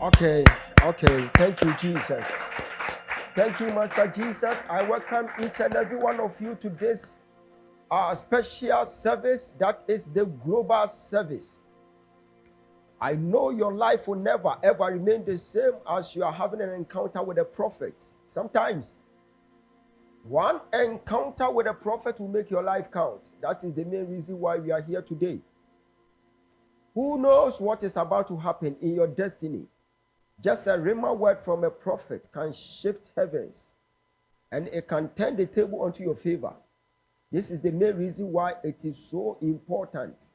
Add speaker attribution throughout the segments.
Speaker 1: Okay. Thank you, Jesus. Thank you, Master Jesus. I welcome each and every one of you to this special service that is the global service. I know your life will never ever remain the same as you are having an encounter with a prophet. Sometimes one encounter with a prophet will make your life count. That is the main reason why we are here today. Who knows what is about to happen in your destiny? Just a rhema word from a prophet can shift heavens, and it can turn the table onto your favor. This is the main reason why it is so important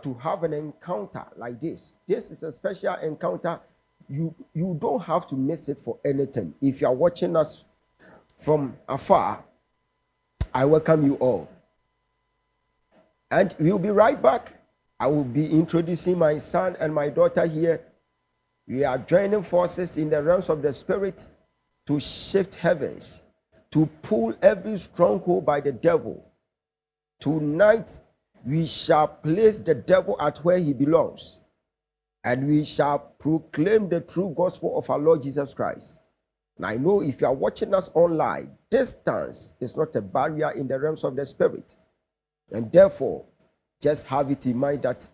Speaker 1: to have an encounter like this. This is a special encounter. You don't have to miss it for anything. If you are watching us from afar, I welcome you all. And we'll be right back. I will be introducing my son and my daughter here. We are joining forces in the realms of the spirit to shift heavens, to pull every stronghold by the devil. Tonight, we shall place the devil at where he belongs, and we shall proclaim the true gospel of our Lord Jesus Christ. And I know if you are watching us online, distance is not a barrier in the realms of the spirit. And therefore, just have it in mind that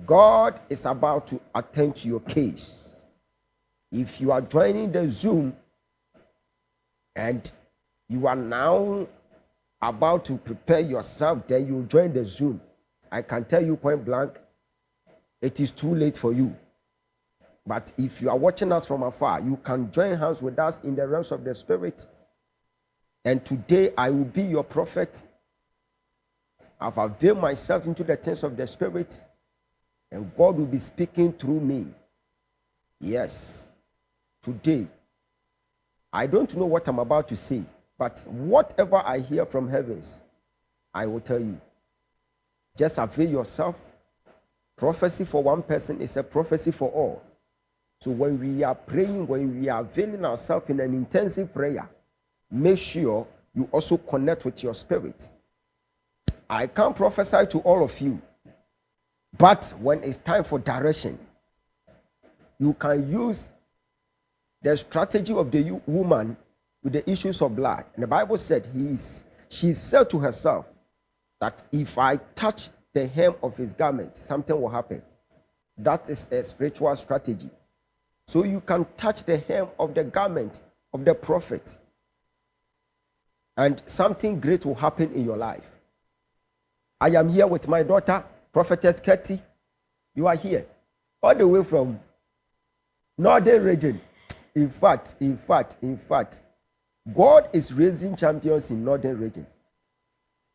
Speaker 1: God is about to attend to your case. If you are joining the Zoom and you are now about to prepare yourself, then you join the Zoom, I can tell you point blank, it is too late for you. But if you are watching us from afar, you can join hands with us in the realms of the spirit. And today I will be your prophet. I've availed myself into the things of the spirit, and God will be speaking through me. Yes. Today, I don't know what I'm about to say, but whatever I hear from heavens, I will tell you. Just avail yourself. Prophecy for one person is a prophecy for all. So when we are praying, when we are availing ourselves in an intensive prayer, make sure you also connect with your spirit. I can't prophesy to all of you, but when it's time for direction, you can use the strategy of the woman with the issues of blood. And the Bible said she said to herself that if I touch the hem of his garment, something will happen. That is a spiritual strategy. So you can touch the hem of the garment of the prophet, and something great will happen in your life. I am here with my daughter, Prophetess Katie. You are here all the way from Northern region. In fact, God is raising champions in Northern region.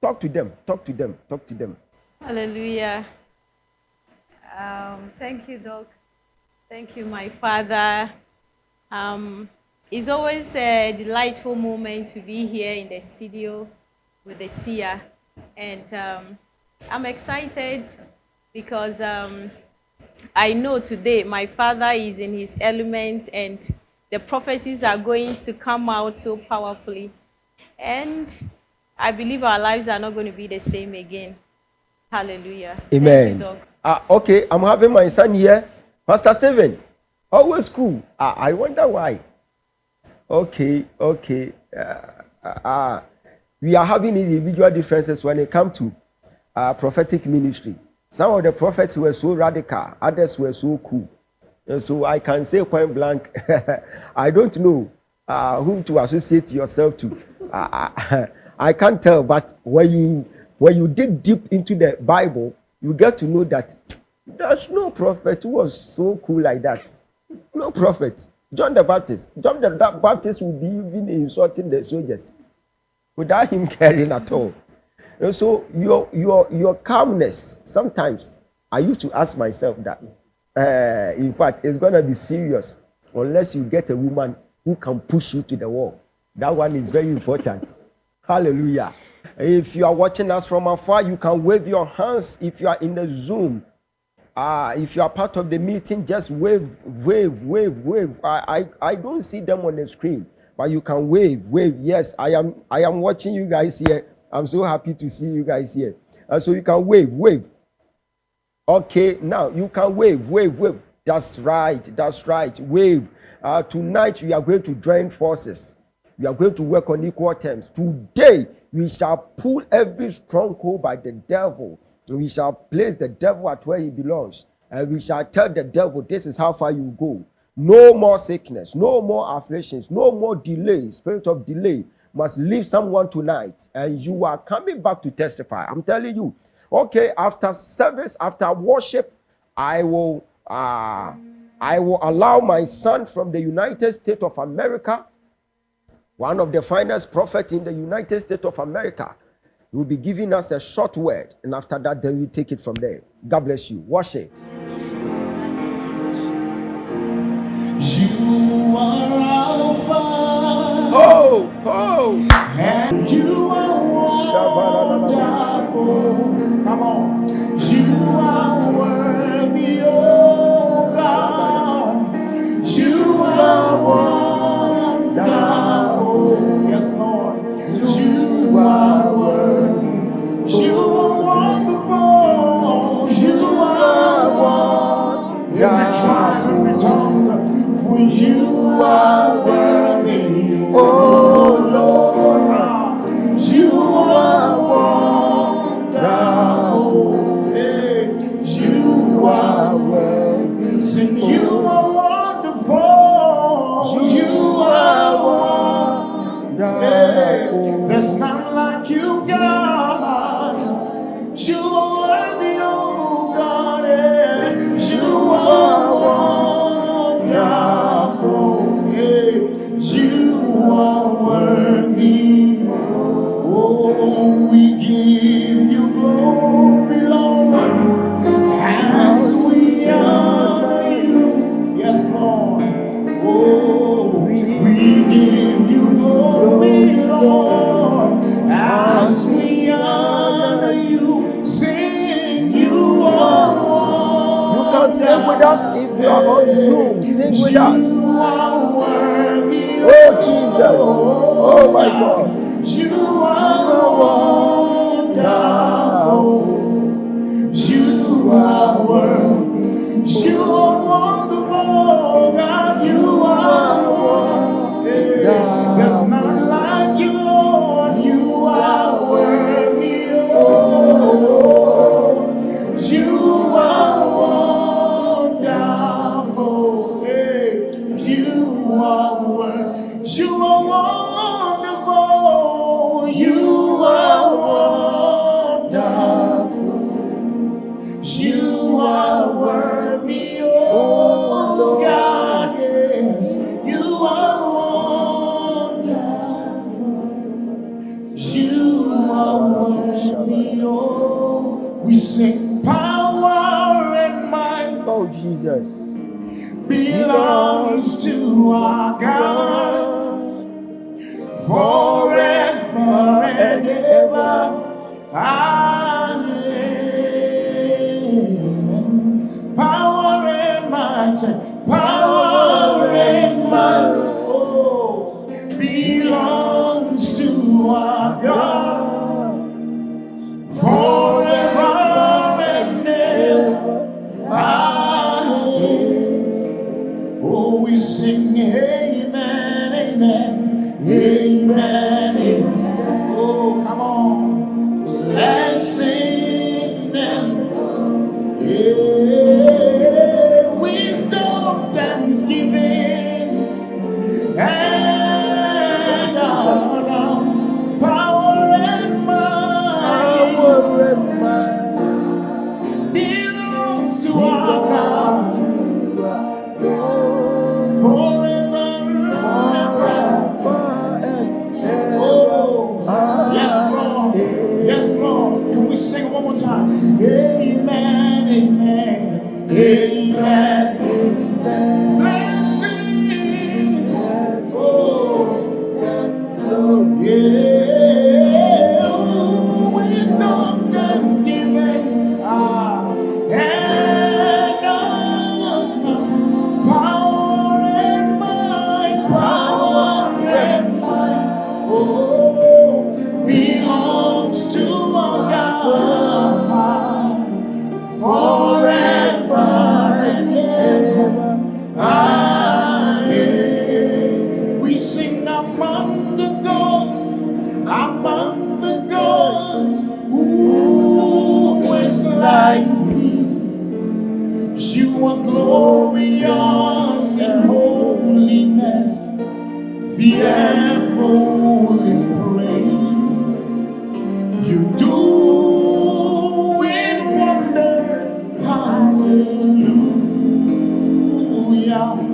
Speaker 1: Talk to them.
Speaker 2: Hallelujah. Thank you, Doc. Thank you, my father. It's always a delightful moment to be here in the studio with the seer. And I'm excited because I know today my father is in his element, and the prophecies are going to come out so powerfully. And I believe our lives are not going to be the same again. Hallelujah.
Speaker 1: Amen.
Speaker 2: Thank you, Doc.
Speaker 1: Okay, I'm having my son here. Pastor Stephen, always cool. I wonder why. Okay. We are having individual differences when it comes to prophetic ministry. Some of the prophets were so radical, others were so cool. And so I can say point blank, I don't know whom to associate yourself to. I can't tell, but when you dig deep into the Bible, you get to know that there's no prophet who was so cool like that. No prophet. John the Baptist will be even insulting the soldiers without him caring at all. And so your calmness, sometimes I used to ask myself that, in fact, it's going to be serious unless you get a woman who can push you to the wall. That one is very important. Hallelujah. If you are watching us from afar, you can wave your hands. If you are in the Zoom, if you are part of the meeting, just wave. I don't see them on the screen, but you can wave. Yes, I am watching you guys here. I'm so happy to see you guys here. So you can wave. Okay, now you can wave. That's right. That's right. Wave. Tonight we are going to join forces. We are going to work on equal terms. Today we shall pull every stronghold by the devil. We shall place the devil at where he belongs. And we shall tell the devil, this is how far you go. No more sickness, no more afflictions, no more delay. Spirit of delay must leave someone tonight. And you are coming back to testify. I'm telling you. Okay, after service, after worship, I will allow my son from the United States of America, one of the finest prophets in the United States of America. He will be giving us a short word, and after that, then we take it from there. God bless you. Wash it.
Speaker 3: You are Alpha.
Speaker 1: Oh.
Speaker 3: And you are wonderful. Come on. You are worthy, oh God. You are wonderful. Yes, Lord. You are worthy. You are wonderful. You are wonderful. Every tribe, every tongue, for you are worthy, oh Lord. You are wonderful. You are worthy. Sing, you are wonderful. You are wonderful. There's none like you, God. You are worthy, oh God. You are wonderful. You are worthy. Oh, we give you glory, Lord, as we honor you. Yes, Lord. Oh, we give you glory, Lord, as we honor you. Sing, you are wonderful.
Speaker 1: You can sing with us if you are on Zoom. Sing with us.
Speaker 3: You are worthy,
Speaker 1: oh Jesus. Oh my God.
Speaker 3: You are wonderful. You are worthy. You are wonderful, God. You are wonderful. There's none like you, Lord. You are worthy, oh Lord. You are wonderful. You are worthy. You are wonderful. You are wonderful. You are worthy, oh God. Yes, you are wonderful. You are worthy, oh. We sing power and might.
Speaker 1: Oh Jesus.
Speaker 3: Belongs to our God forever and ever. Amen. Power and might, power and might, oh, belongs to our God forever and ever. Amen. Oh, we sing amen, amen, amen, amen. Oh, come on, let's sing them. Yeah, wisdom, thanksgiving, and power and might belongs to our God. Forever and ever. Oh, fearfully praise. You do in wonders. Hallelujah.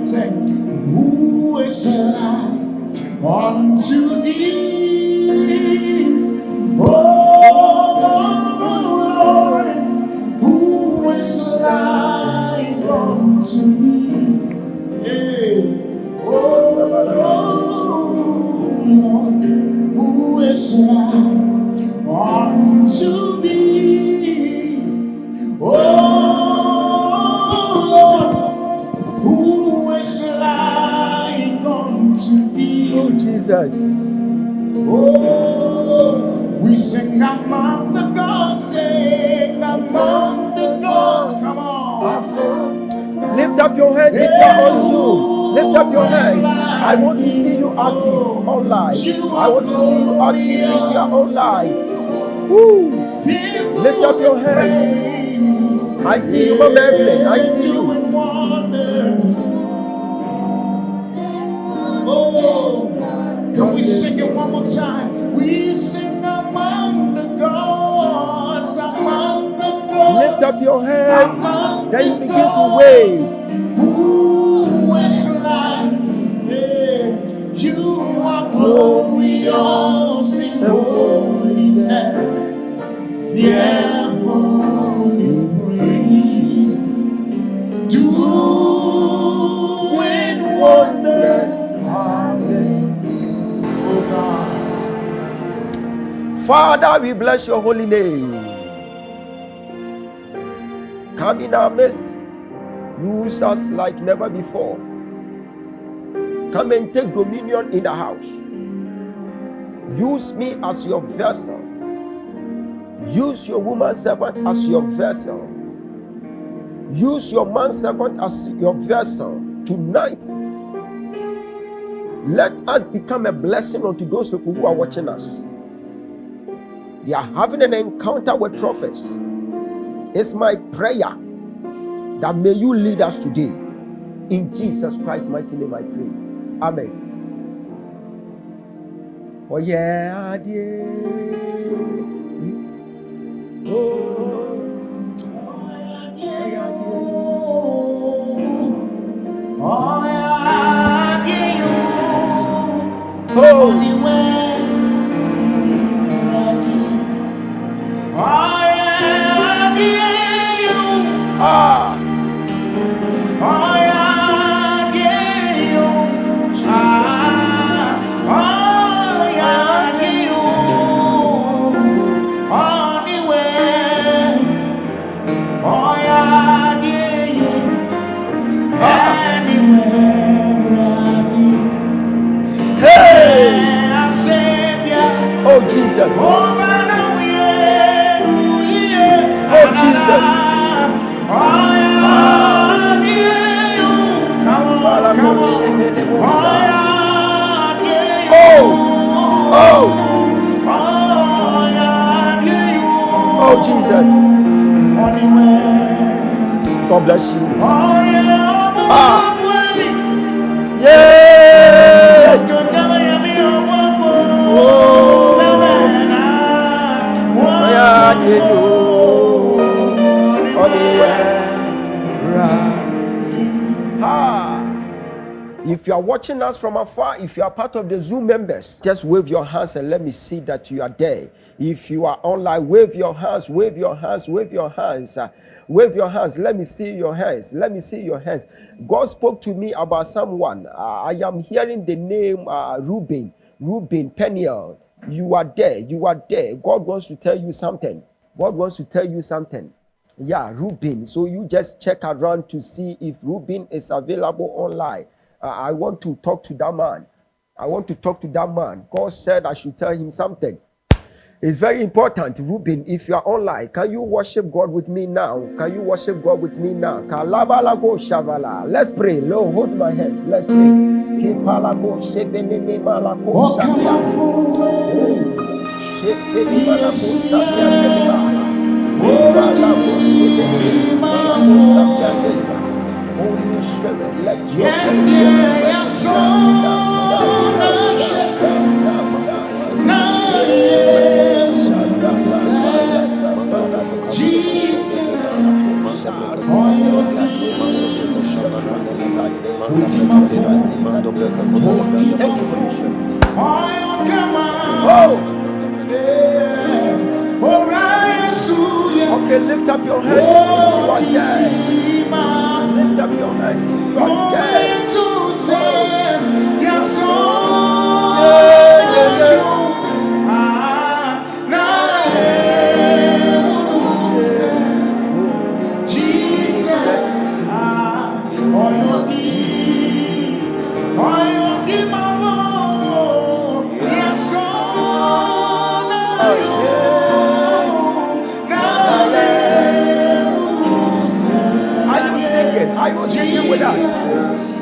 Speaker 3: Say, who is like unto thee? Oh Lord, who is like unto me? Hey. Oh Lord, who is like unto thee? Oh Lord, who is like unto thee?
Speaker 1: Oh, Jesus.
Speaker 3: Oh, we sing among the gods, sing among the gods. Come on.
Speaker 1: Lift up your hands if you are on Zoom. Lift up your hands. I want to see you active online. I want to see you active if you are online. Woo. Lift up your hands. I see you, Mama Evelyn. I see you.
Speaker 3: Oh, can we sing it one more time? We sing among the gods, among the gods.
Speaker 1: Lift up your hands.
Speaker 3: Among
Speaker 1: Then you
Speaker 3: the
Speaker 1: begin to
Speaker 3: gods.
Speaker 1: wave.
Speaker 3: Who is like you are glorious in holiness, fearfully praise, doing wonders. Oh God.
Speaker 1: Father, we bless your holy name. Come in our midst. Use us like never before. Come and take dominion in the house. Use me as your vessel. Use your woman servant as your vessel. Use your man servant as your vessel. Tonight, let us become a blessing unto those people who are watching us. They are having an encounter with prophets. It's my prayer that may you lead us today. In Jesus Christ's mighty name I pray. Amen. Oh yeah, dear. Oh yeah, dear.
Speaker 3: Oh yeah, dear.
Speaker 1: Oh. Ah. Oh Jesus. Oh Jesus. Oh Jesus. God bless you. Ah. Yeah. If you are watching us from afar, if you are part of the Zoom members, just wave your hands and let me see that you are there. If you are online, wave your hands, wave your hands, wave your hands. Wave your hands. Let me see your hands. Let me see your hands. God spoke to me about someone. I am hearing the name Reuben Peniel. You are there. You are there. God wants to tell you something. God wants to tell you something. Yeah, Reuben. So you just check around to see if Reuben is available online. I want to talk to that man. I want to talk to that man. God said I should tell him something. It's very important. Reuben, if you are online, can you worship God with me now? Can you worship God with me now? Let's pray. Lord, hold my hands. Let's pray. Holy Spirit, let your angels
Speaker 4: Mando Breka Kosa Branda.
Speaker 1: Thank you for your strength.
Speaker 3: Oh,
Speaker 1: Okay, lift up your hands if you are there. Lift up your hands if you are there. Are you singing with us?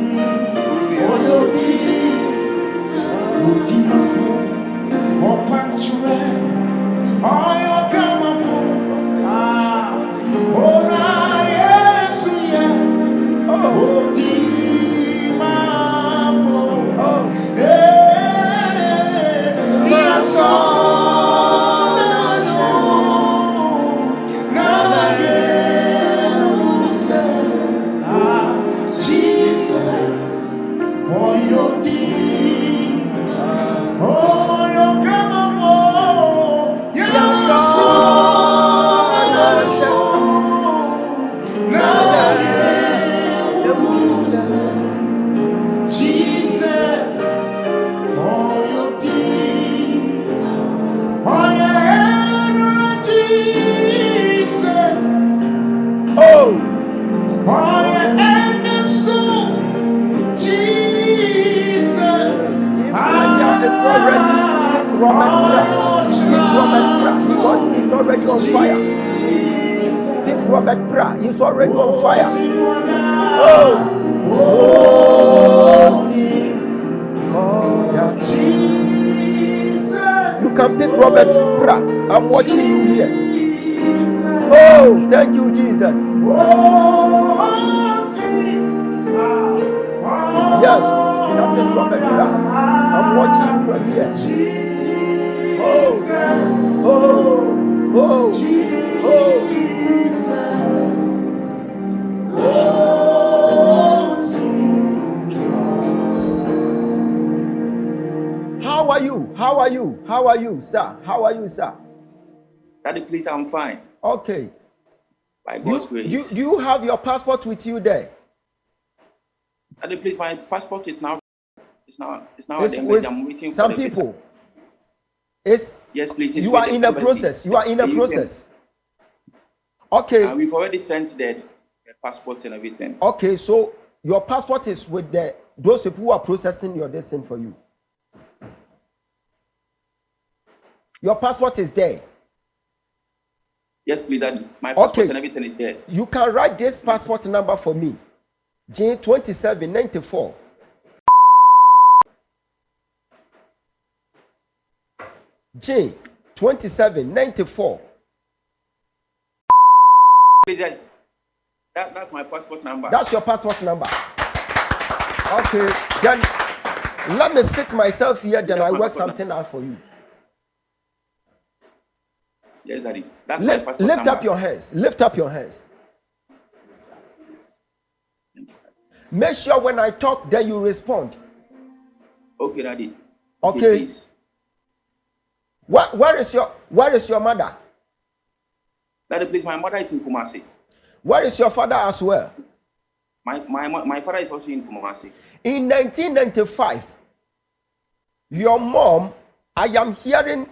Speaker 1: He's already on fire. Big Robert Pra, he's already on fire. You can pick Robert Pra. I'm watching you here. Oh, thank you, Jesus. Yes, that is Robert Pra. I'm watching you from here. How are you? How are you? How are you, sir? How are you, sir?
Speaker 5: Daddy, please, I'm fine.
Speaker 1: Okay.
Speaker 5: By God's grace.
Speaker 1: Do you have your passport with you there?
Speaker 5: Daddy, please, my passport is now. It's now
Speaker 1: It's with
Speaker 5: I'm waiting
Speaker 1: some
Speaker 5: for the
Speaker 1: people.
Speaker 5: visa.
Speaker 1: It's
Speaker 5: Yes, please.
Speaker 1: you are in a process. You are in a process. Okay.
Speaker 5: We've already sent the passport and everything.
Speaker 1: Okay, so your passport is with those people who are processing your destiny for you. Your passport is there.
Speaker 5: Yes, please, Daddy. My passport and everything is there.
Speaker 1: You can write this passport number for me. J2794. J2794.
Speaker 5: Please, that's my passport number.
Speaker 1: That's your passport number. Okay, then let me sit myself here, then I work something out for you.
Speaker 5: Yes, Daddy. That's my passport
Speaker 1: Lift
Speaker 5: number.
Speaker 1: up your hands. Lift up your hands. Make sure when I talk, then you respond.
Speaker 5: Okay, Daddy.
Speaker 1: Okay.
Speaker 5: Please.
Speaker 1: Where is your mother?
Speaker 5: Daddy, please, my mother is in Kumasi.
Speaker 1: Where is your father as well?
Speaker 5: My father is also in Kumasi.
Speaker 1: In 1995, your mom, I am hearing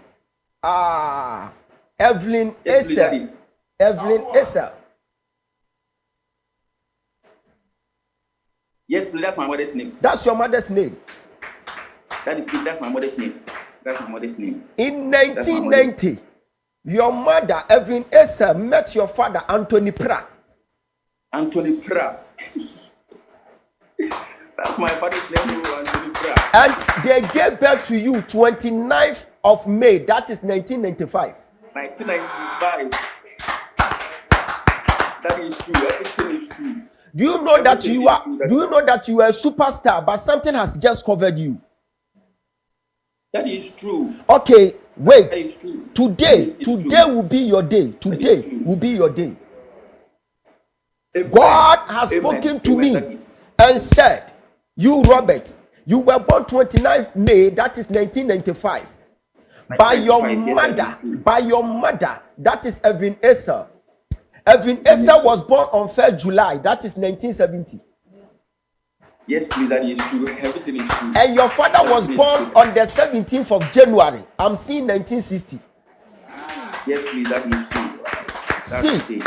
Speaker 1: Evelyn Essel. Evelyn Essel.
Speaker 5: Yes, please, that's my mother's name.
Speaker 1: That's your mother's name.
Speaker 5: Daddy, please, that's my mother's name. That's my mother's name.
Speaker 1: In 1990, your mother, Evelyn Essel, met your father, Anthony Pra.
Speaker 5: Anthony Pra. That's my father's name, Anthony Pra.
Speaker 1: And they gave birth to you 29th of May. That is 1995.
Speaker 5: 1995. That is true. Everything is true.
Speaker 1: Do you know that you are? Do you know that you are a superstar, but something has just covered you?
Speaker 5: That is true.
Speaker 1: Okay, wait.
Speaker 5: That is true.
Speaker 1: Today will be your day. Today will be your day.
Speaker 5: Amen.
Speaker 1: God has spoken to me and said, You, Robert, you were born 29th May, that is 1995. By your
Speaker 5: 95, yes, that
Speaker 1: mother,
Speaker 5: is true.
Speaker 1: by your mother, that is Evan Asa. Evan Asa was born on 1st July, that is 1970.
Speaker 5: Yes, please, that is true. Everything is true.
Speaker 1: And your father was born on the 17th of January. I'm seeing 1960.
Speaker 5: Yes, please, that is true.
Speaker 1: See,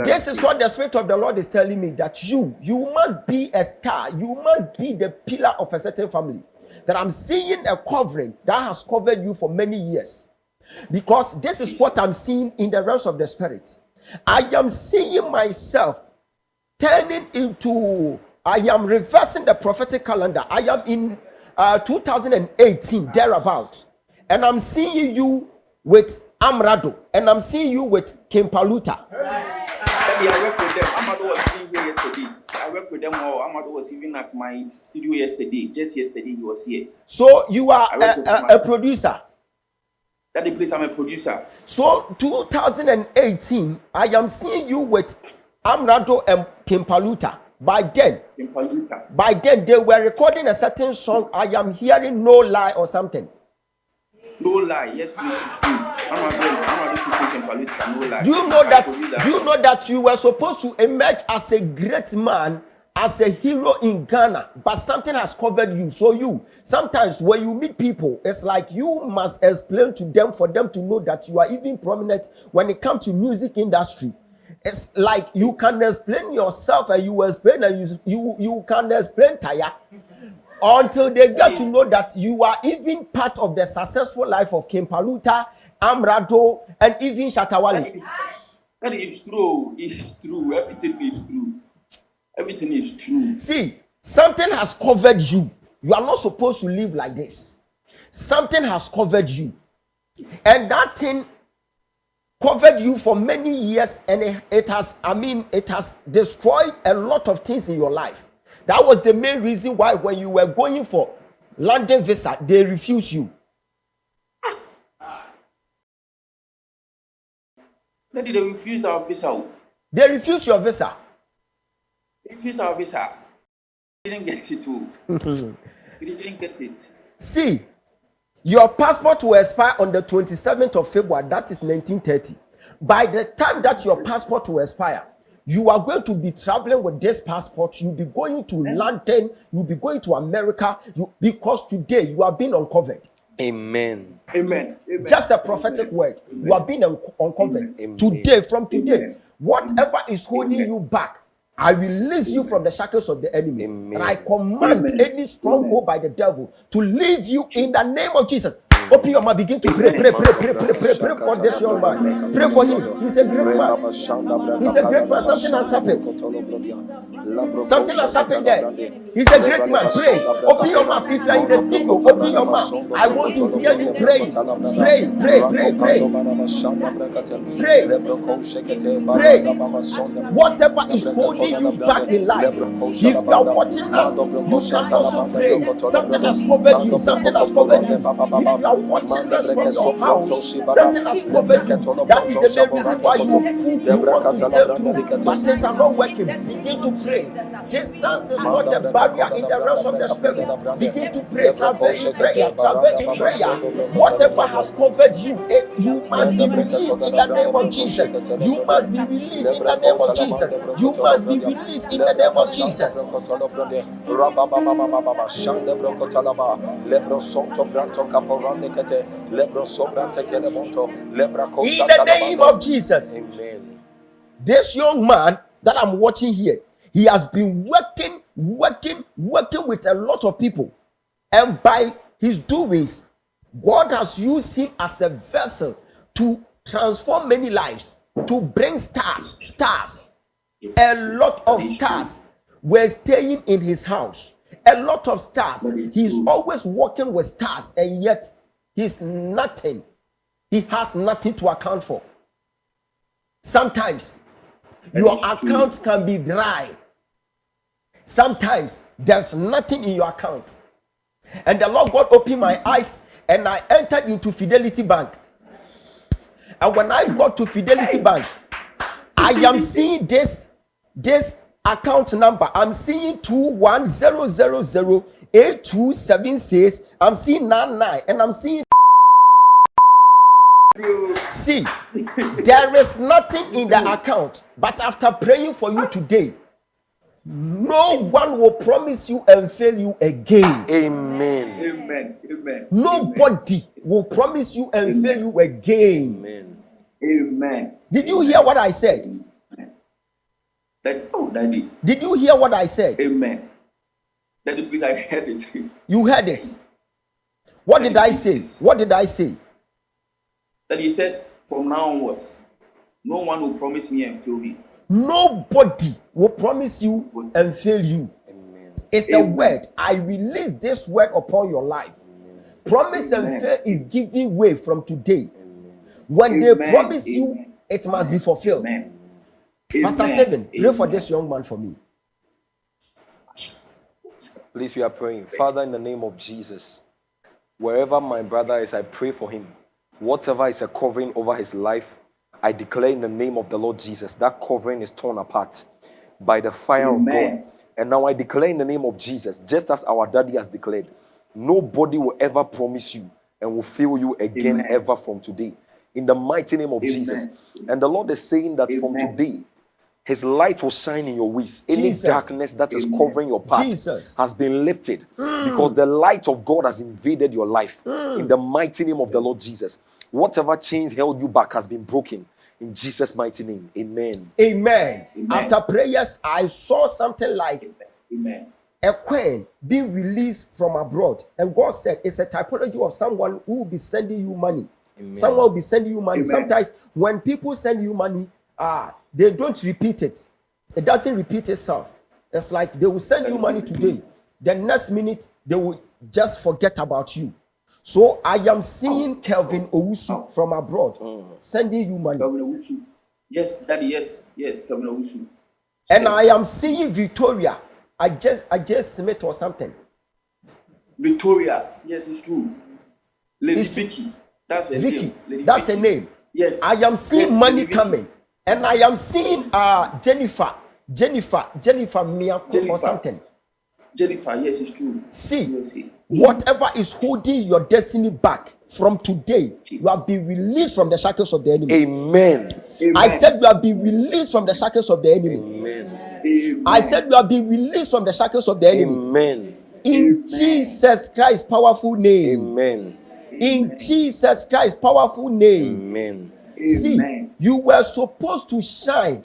Speaker 1: this is what the Spirit of the Lord is telling me, that you must be a star. You must be the pillar of a certain family. That I'm seeing a covering that has covered you for many years. Because this is what I'm seeing in the realms of the Spirit. I am seeing myself turning into, I am reversing the prophetic calendar. I am in 2018, thereabout. And I'm seeing you with Amrado. And I'm seeing you with Kimpaluta.
Speaker 5: I work with them. Amado was even here yesterday. I work with them all. Amado was even at my studio yesterday. Just yesterday he was here.
Speaker 1: So you are a producer.
Speaker 5: That the place I'm a producer.
Speaker 1: So 2018, I am seeing you with Amrado and Kimpaluta. By then they were recording a certain song. I am hearing No Lie or something.
Speaker 5: No lie. Yes, please. It's true. No lie.
Speaker 1: Do you know that you were supposed to emerge as a great man, as a hero in Ghana, but something has covered you. So you sometimes when you meet people, it's like you must explain to them for them to know that you are even prominent when it comes to music industry. It's like you can explain yourself and you explain and you can explain tire until they get to know that you are even part of the successful life of Kimpaluta, Amrado, and even Shatawale.
Speaker 5: That is true. It's true. Everything is true. Everything is true.
Speaker 1: See, something has covered you. You are not supposed to live like this. Something has covered you. And that thing covered you for many years, and it has destroyed a lot of things in your life. That was the main reason why when you were going for London visa, they refused you.
Speaker 5: They refused our visa.
Speaker 1: They refused your visa.
Speaker 5: They refused our visa. We didn't get it too. We didn't get it.
Speaker 1: See, your passport will expire on the 27th of February. That is 1930. By the time that your passport will expire, you are going to be traveling with this passport. You'll be going to London. You'll be going to America. Because today you are being uncovered.
Speaker 4: Amen.
Speaker 5: Amen.
Speaker 1: Just a prophetic word. You are being uncovered. Today, from today, whatever is holding you back, I release you from the shackles of the enemy.
Speaker 4: Amen.
Speaker 1: And I command any stronghold by the devil to leave you in the name of Jesus. Open your mouth, begin to pray for this young man. Pray for him. He's a great man. He's a great man. Something has happened. Something has happened there. He's a great man. Pray. Open your mouth. If you are in the studio, open your mouth. I want to hear you pray. Pray. Whatever is holding you back in life, if you are watching us, you can also pray. Something has covered you. Something has covered you. If you are watching us from your house, something has covered you. That is the main reason why you want to stay through, but things are not working. Begin to pray. Distance is not a barrier in the realms of the spirit. Begin to pray. Travel in prayer. Travel in prayer. Whatever has covered you, you must be released in the name of Jesus. You must be released in the name of Jesus. You must be released in the name of Jesus. In the name of Jesus.
Speaker 4: Amen.
Speaker 1: This young man that I'm watching here, he has been working with a lot of people. And by his doings, God has used him as a vessel to transform many lives, to bring stars. A lot of stars were staying in his house. A lot of stars. He's always working with stars, and yet he's nothing. He has nothing to account for. Sometimes your account can be dry. Sometimes there's nothing in your account. And the Lord God opened my eyes, and I entered into Fidelity Bank. And when I got to Fidelity Bank, I am seeing this account number. I'm seeing 210008276. I'm seeing 99, and I'm seeing. See, there is nothing in the account, but after praying for you today, no one will promise you and fail you again.
Speaker 4: Amen.
Speaker 5: Amen. Amen.
Speaker 1: Nobody will promise you and fail you again.
Speaker 4: Amen.
Speaker 5: Amen.
Speaker 1: Did you hear what I said?
Speaker 5: Daddy.
Speaker 1: Did you hear what I said?
Speaker 5: Amen. Daddy, please, I heard it.
Speaker 1: You heard it. What did I say? What did I say?
Speaker 5: That you said from now onwards, no one will promise me and fail me.
Speaker 1: Nobody will promise you and fail you.
Speaker 4: Amen.
Speaker 1: It's a word. I release this word upon your life. Promise and fail is giving way from today. When they promise you, it must be fulfilled.
Speaker 5: Amen.
Speaker 1: Pastor Stephen, pray for this young man for me.
Speaker 4: Please, we are praying. Father, in the name of Jesus, wherever my brother is, I pray for him. Whatever is a covering over his life, I declare in the name of the Lord Jesus, that covering is torn apart by the fire of God. And now I declare in the name of Jesus, just as our daddy has declared, nobody will ever promise you and will fail you again ever from today. In the mighty name of Jesus. And the Lord is saying that from today, his light will shine in your ways. Any darkness that is covering your path has been lifted because the light of God has invaded your life. In the mighty name of the Lord Jesus. Whatever chains held you back has been broken. In Jesus' mighty name. Amen.
Speaker 1: Amen. After prayers, I saw something like a coin being released from abroad. And God said it's a typology of someone who will be sending you money. Amen. Someone will be sending you money. Sometimes when people send you money, they don't repeat it. It doesn't repeat itself. It's like they will send you money today. The next minute, they will just forget about you. So I am seeing Kelvin Owusu from abroad sending you money.
Speaker 5: Yes, Daddy, yes, Kelvin Owusu.
Speaker 1: And I am seeing Victoria. I just met or something.
Speaker 5: Victoria, yes, it's true. Lady Vicky, that's her name. Lady
Speaker 1: That's
Speaker 5: Vicky.
Speaker 1: her name.
Speaker 5: Yes.
Speaker 1: I am seeing money coming. And I am seeing Jennifer Miyako or something.
Speaker 5: Jennifer, yes, it's true.
Speaker 1: See, whatever is holding your destiny back from today, you have been released from the shackles of the enemy.
Speaker 4: Amen.
Speaker 1: I said you have been released from the shackles of the enemy.
Speaker 4: Amen.
Speaker 1: I said you have been released from the shackles of the enemy.
Speaker 4: Amen.
Speaker 1: In Jesus Christ's powerful name.
Speaker 4: Amen.
Speaker 1: In Jesus Christ's powerful name.
Speaker 4: Amen.
Speaker 1: See, you were supposed to shine,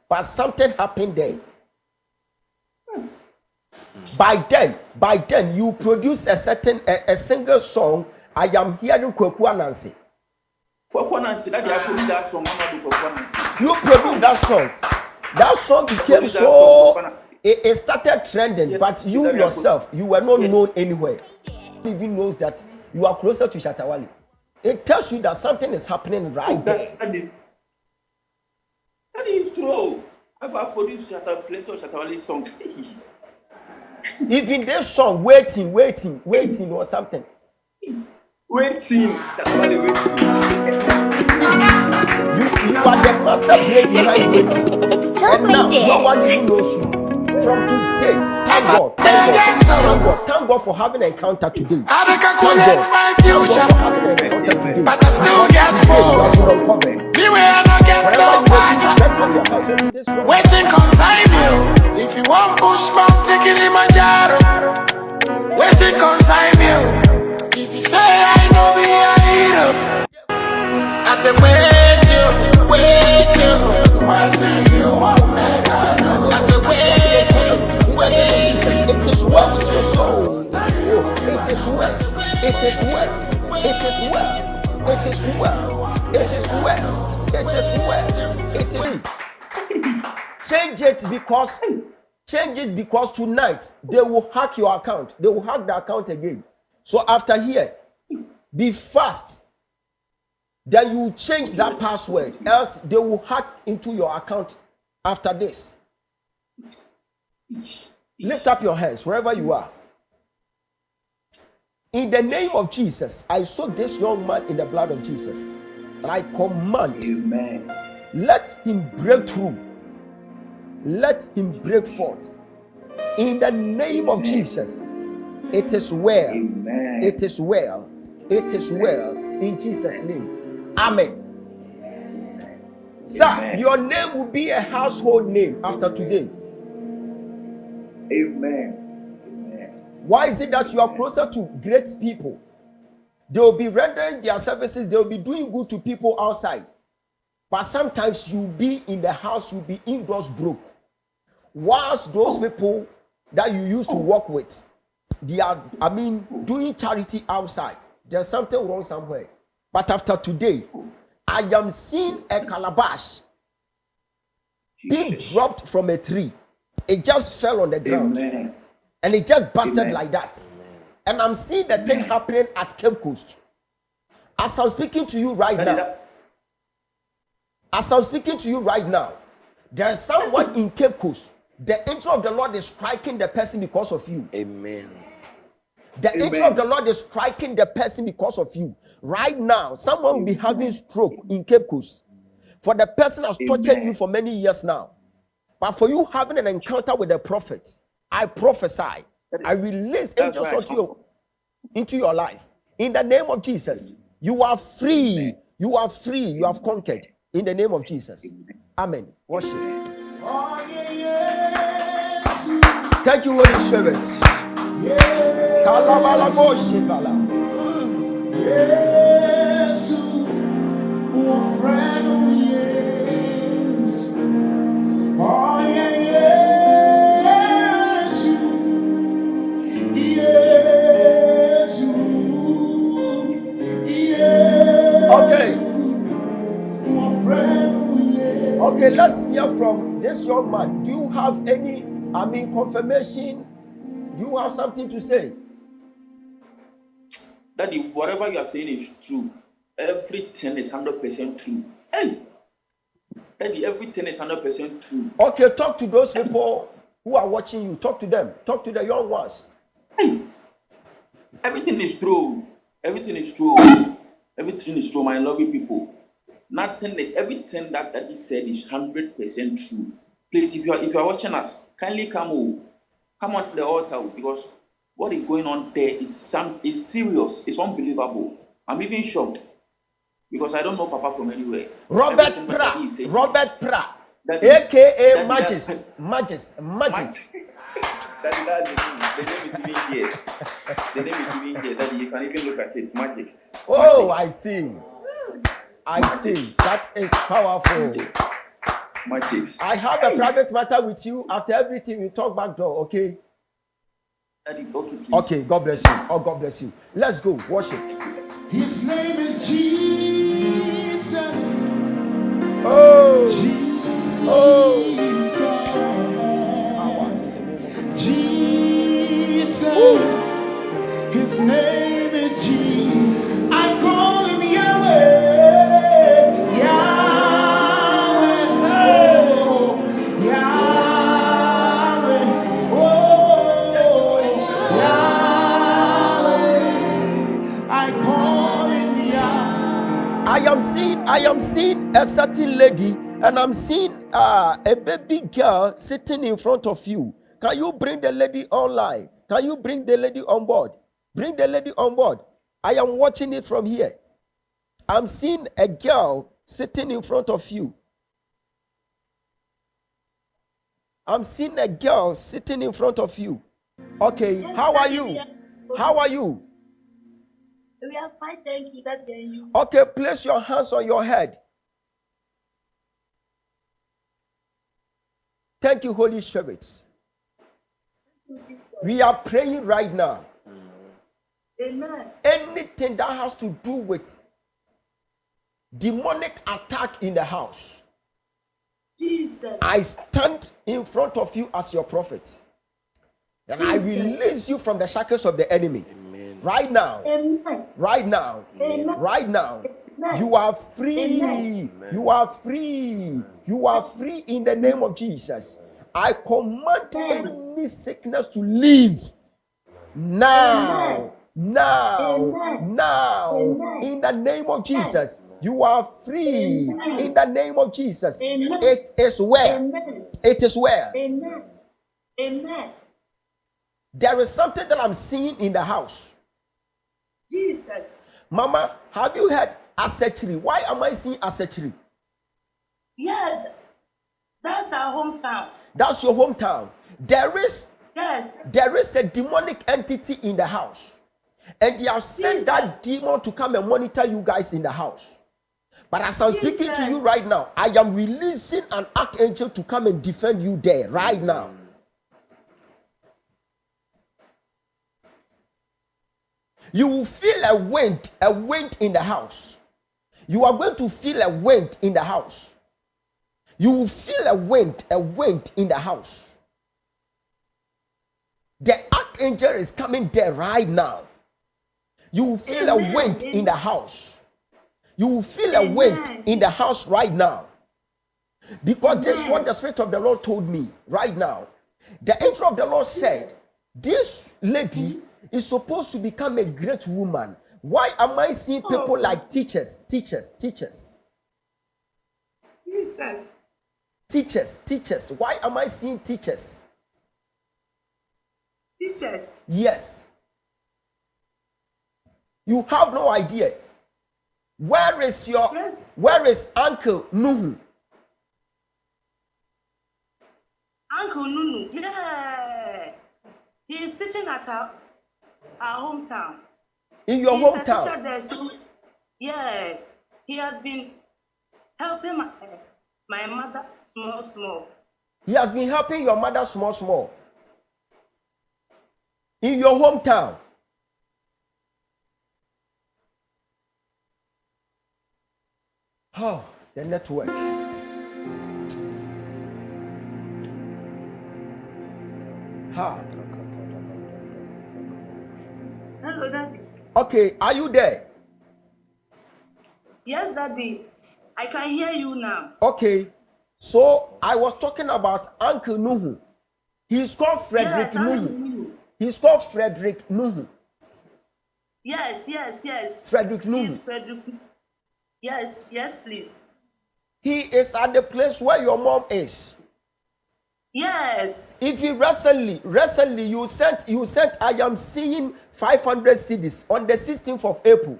Speaker 1: but something happened there. By then, you produce a single song. I am hearing Kwaku Nancy. You produced that song. That song became so. It started trending, but you yourself, you were not known anywhere. Even knows that you are closer to Shatawali. It tells you that something is happening right there.
Speaker 5: That is true. I've produced plenty of Shatawali songs.
Speaker 1: Even this song, waiting or something.
Speaker 5: Waiting.
Speaker 1: See, you are the master brain behind waiting. And now no one even knows you. From today, thank God for having an encounter today.
Speaker 3: I calculate my future, but I still get forced. Beware, I get no part. Waiting consign you. If you want push Mount Kilimanjaro, waiting consign you. If you say I know be a hero, I say wait you want me. I say wait.
Speaker 1: It is well with your soul. It is well. It is well. It is well. It is well. It is well. It is well. It is. Change it because tonight they will hack your account. They will hack the account again. So after here, be fast. Then you change that password. Else they will hack into your account after this. Lift up your hands wherever you are. In the name of Jesus, I soak this young man in the blood of Jesus. And I command Let him break through. Let him break forth. In the name of Jesus. It is well.
Speaker 5: Amen.
Speaker 1: It is well. It is well. In Jesus' name. Amen. Sir, your name will be a household name after today.
Speaker 5: Amen. Amen.
Speaker 1: Why is it that you are closer to great people? They will be rendering their services, they will be doing good to people outside. But sometimes you'll be in the house, you'll be indoors broke. Whilst those people that you used to work with, they are, doing charity outside. There's something wrong somewhere. But after today, I am seeing a calabash being dropped from a tree. It just fell on the ground.
Speaker 5: Amen.
Speaker 1: And it just busted
Speaker 5: Amen.
Speaker 1: like that. And I'm seeing the thing happening at Cape Coast. As I'm speaking to you right now, there's someone in Cape Coast. The angel of the Lord is striking the person because of you.
Speaker 4: Amen.
Speaker 1: The angel of the Lord is striking the person because of you. Right now, someone will be having stroke in Cape Coast. For the person has tortured you for many years now. But for you having an encounter with the prophet, I prophesy, I release angels into your life. In the name of Jesus, you are free. You are free. You have conquered. In the name of Jesus. Amen. Worship. Thank you, Holy Spirit. Okay, let's hear from this young man. Do you have any, confirmation? Do you have something to say?
Speaker 5: Daddy, whatever you are saying is true. Everything is 100% true. Hey! Daddy, everything is 100% true.
Speaker 1: Okay, talk to those people who are watching you. Talk to them. Talk to the young ones.
Speaker 5: Hey! Everything is true. Everything is true. Everything is true, my lovely people. Nothing is, everything that Daddy said is 100% true. Please, if you are watching us, kindly come on the altar, because what is going on there is serious. It's unbelievable. I'm even shocked because I don't know Papa from anywhere.
Speaker 1: Robert Pra, aka Magis.
Speaker 5: That's the name is even here. The name is even here. Daddy, you can even look at it. Magis.
Speaker 1: Oh, I see. That is powerful.
Speaker 5: Magis.
Speaker 1: I have a private matter with you. After everything, we talk back door, okay?
Speaker 5: Daddy, okay, please.
Speaker 1: Okay, God bless you. Oh, God bless you. Let's go. Worship.
Speaker 3: His name is Jesus.
Speaker 1: Oh.
Speaker 3: Jesus. His name is Jesus. I call him Yahweh.
Speaker 1: I am seeing a certain lady, and I'm seeing a baby girl sitting in front of you. Can you bring the lady online? Can you bring the lady on board? Bring the lady on board. I am watching it from here. I'm seeing a girl sitting in front of you. I'm seeing a girl sitting in front of you. Okay, how are you? How are you?
Speaker 6: We are fine, thank you. That's you.
Speaker 1: Okay, place your hands on your head. Thank you, Holy Spirit. We are praying right now.
Speaker 6: Amen.
Speaker 1: Anything that has to do with demonic attack in the house,
Speaker 6: Jesus.
Speaker 1: I stand in front of you as your prophet. And I release you from the shackles of the enemy.
Speaker 4: Amen.
Speaker 1: Right now.
Speaker 6: Amen.
Speaker 1: Right now.
Speaker 6: Amen.
Speaker 1: Right now.
Speaker 6: Amen.
Speaker 1: You are free.
Speaker 6: Amen.
Speaker 1: You are free. You are free in the name of Jesus. I command any sickness to leave. Now.
Speaker 6: Amen.
Speaker 1: Now.
Speaker 6: Amen.
Speaker 1: Now.
Speaker 6: Amen.
Speaker 1: In the name of Jesus. You are free in the name of Jesus.
Speaker 6: Amen.
Speaker 1: It is well.
Speaker 6: Amen.
Speaker 1: It is well.
Speaker 6: Amen. Amen.
Speaker 1: There is something that I'm seeing in the house.
Speaker 6: Jesus.
Speaker 1: Mama, have you heard Asechiri? Why am I seeing Asechiri?
Speaker 6: Yes. That's our hometown.
Speaker 1: That's your hometown.
Speaker 6: Yes.
Speaker 1: There is a demonic entity in the house. And they have sent that demon to come and monitor you guys in the house. But as I'm speaking to you right now, I am releasing an archangel to come and defend you there right now. You will feel a wind in the house. You are going to feel a wind in the house. You will feel a wind in the house. The archangel is coming there right now. You will feel a wind in the house. You will feel a wind in the house right now. Because this is what the Spirit of the Lord told me right now. The angel of the Lord said, this lady is supposed to become a great woman. Why am I seeing people like teachers?
Speaker 6: Jesus.
Speaker 1: Teachers. Why am I seeing teachers?
Speaker 6: Teachers.
Speaker 1: Yes. You have no idea. Where is Uncle Nuhu?
Speaker 6: Uncle Nunu. Yeah. He is teaching at our hometown.
Speaker 1: In your
Speaker 6: He's
Speaker 1: hometown?
Speaker 6: A teacher there, so, yeah. He has been helping my mother small.
Speaker 1: He has been helping your mother small. In your hometown? Oh, the network.
Speaker 6: Hello, Daddy.
Speaker 1: Okay, are you there?
Speaker 6: Yes, Daddy. I can hear you now.
Speaker 1: Okay, so I was talking about Uncle Nuhu. He's called Frederick Nuhu. He's called Frederick Nuhu.
Speaker 6: Yes.
Speaker 1: Frederick Nuhu.
Speaker 6: She's Frederick. Yes, please.
Speaker 1: He is at the place where your mom is.
Speaker 6: Yes.
Speaker 1: If you recently you sent, I am seeing 500 CDs on the 16th of April.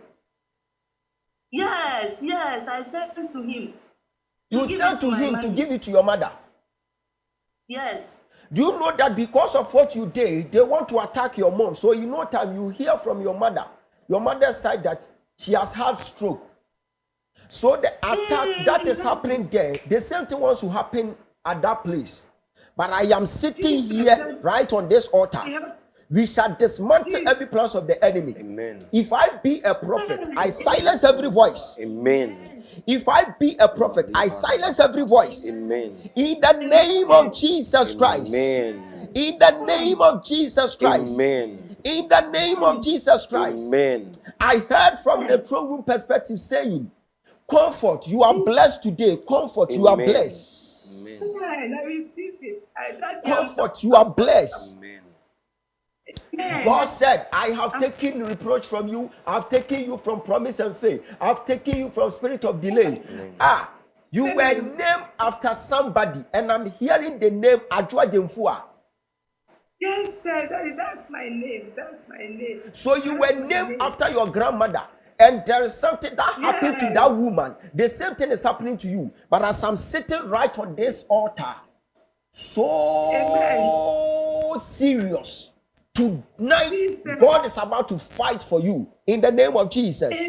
Speaker 6: Yes, I sent it to him.
Speaker 1: You sent to him to give it to your mother.
Speaker 6: Yes.
Speaker 1: Do you know that because of what you did, they want to attack your mom? So in no time you hear from your mother's side that she has had stroke. So the attack that is happening there, the same thing wants to happen at that place. But I am sitting here right on this altar. We shall dismantle every plan of the enemy.
Speaker 4: Amen.
Speaker 1: If I be a prophet, I silence every voice.
Speaker 4: Amen.
Speaker 1: If I be a prophet, I silence every voice.
Speaker 4: Amen.
Speaker 1: In the name of Jesus Christ.
Speaker 4: Amen.
Speaker 1: In the name of Jesus Christ.
Speaker 4: Amen.
Speaker 1: In the name of Jesus Christ.
Speaker 4: Amen.
Speaker 1: I heard from the throne room perspective saying, comfort, you are blessed today. Comfort, you are blessed.
Speaker 6: Amen. I receive it.
Speaker 1: Comfort, you are blessed.
Speaker 4: Amen.
Speaker 1: God said, I have taken reproach from you. I've taken you from promise and faith. I've taken you from spirit of delay. You were named after somebody, and I'm hearing the name Ajwa Demfua.
Speaker 6: Yes, sir. That's my name.
Speaker 1: So you were named after your grandmother. And there is something that happened to that woman. The same thing is happening to you. But as I'm sitting right on this altar, so serious, tonight God is about to fight for you in the name of Jesus.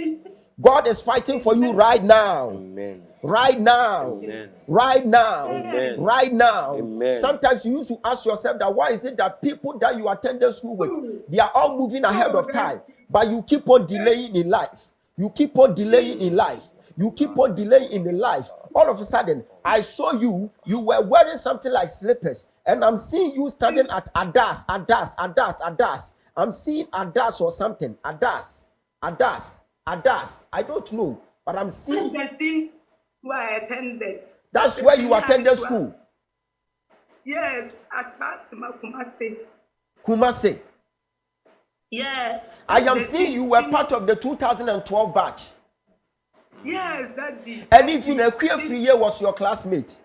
Speaker 1: God is fighting for you right now.
Speaker 4: Amen.
Speaker 1: Right now.
Speaker 4: Amen.
Speaker 1: Right now.
Speaker 4: Amen.
Speaker 1: Right now.
Speaker 4: Amen.
Speaker 1: Sometimes you used to ask yourself that why is it that people that you attended school with, they are all moving ahead of time, but you keep on delaying in life. You keep on delaying in life. You keep on delaying in the life. All of a sudden, I saw you were wearing something like slippers, and I'm seeing you standing at Adas. I'm seeing Adas or something. Adas. I don't know, but I'm seeing.
Speaker 6: Where I attended.
Speaker 1: That's where you attended school.
Speaker 6: Yes, at Kumasi.
Speaker 1: Kumasi.
Speaker 6: Yeah.
Speaker 1: I am seeing you were part of the 2012 batch.
Speaker 6: Yes, Daddy.
Speaker 1: And if in a queer free year was your classmate.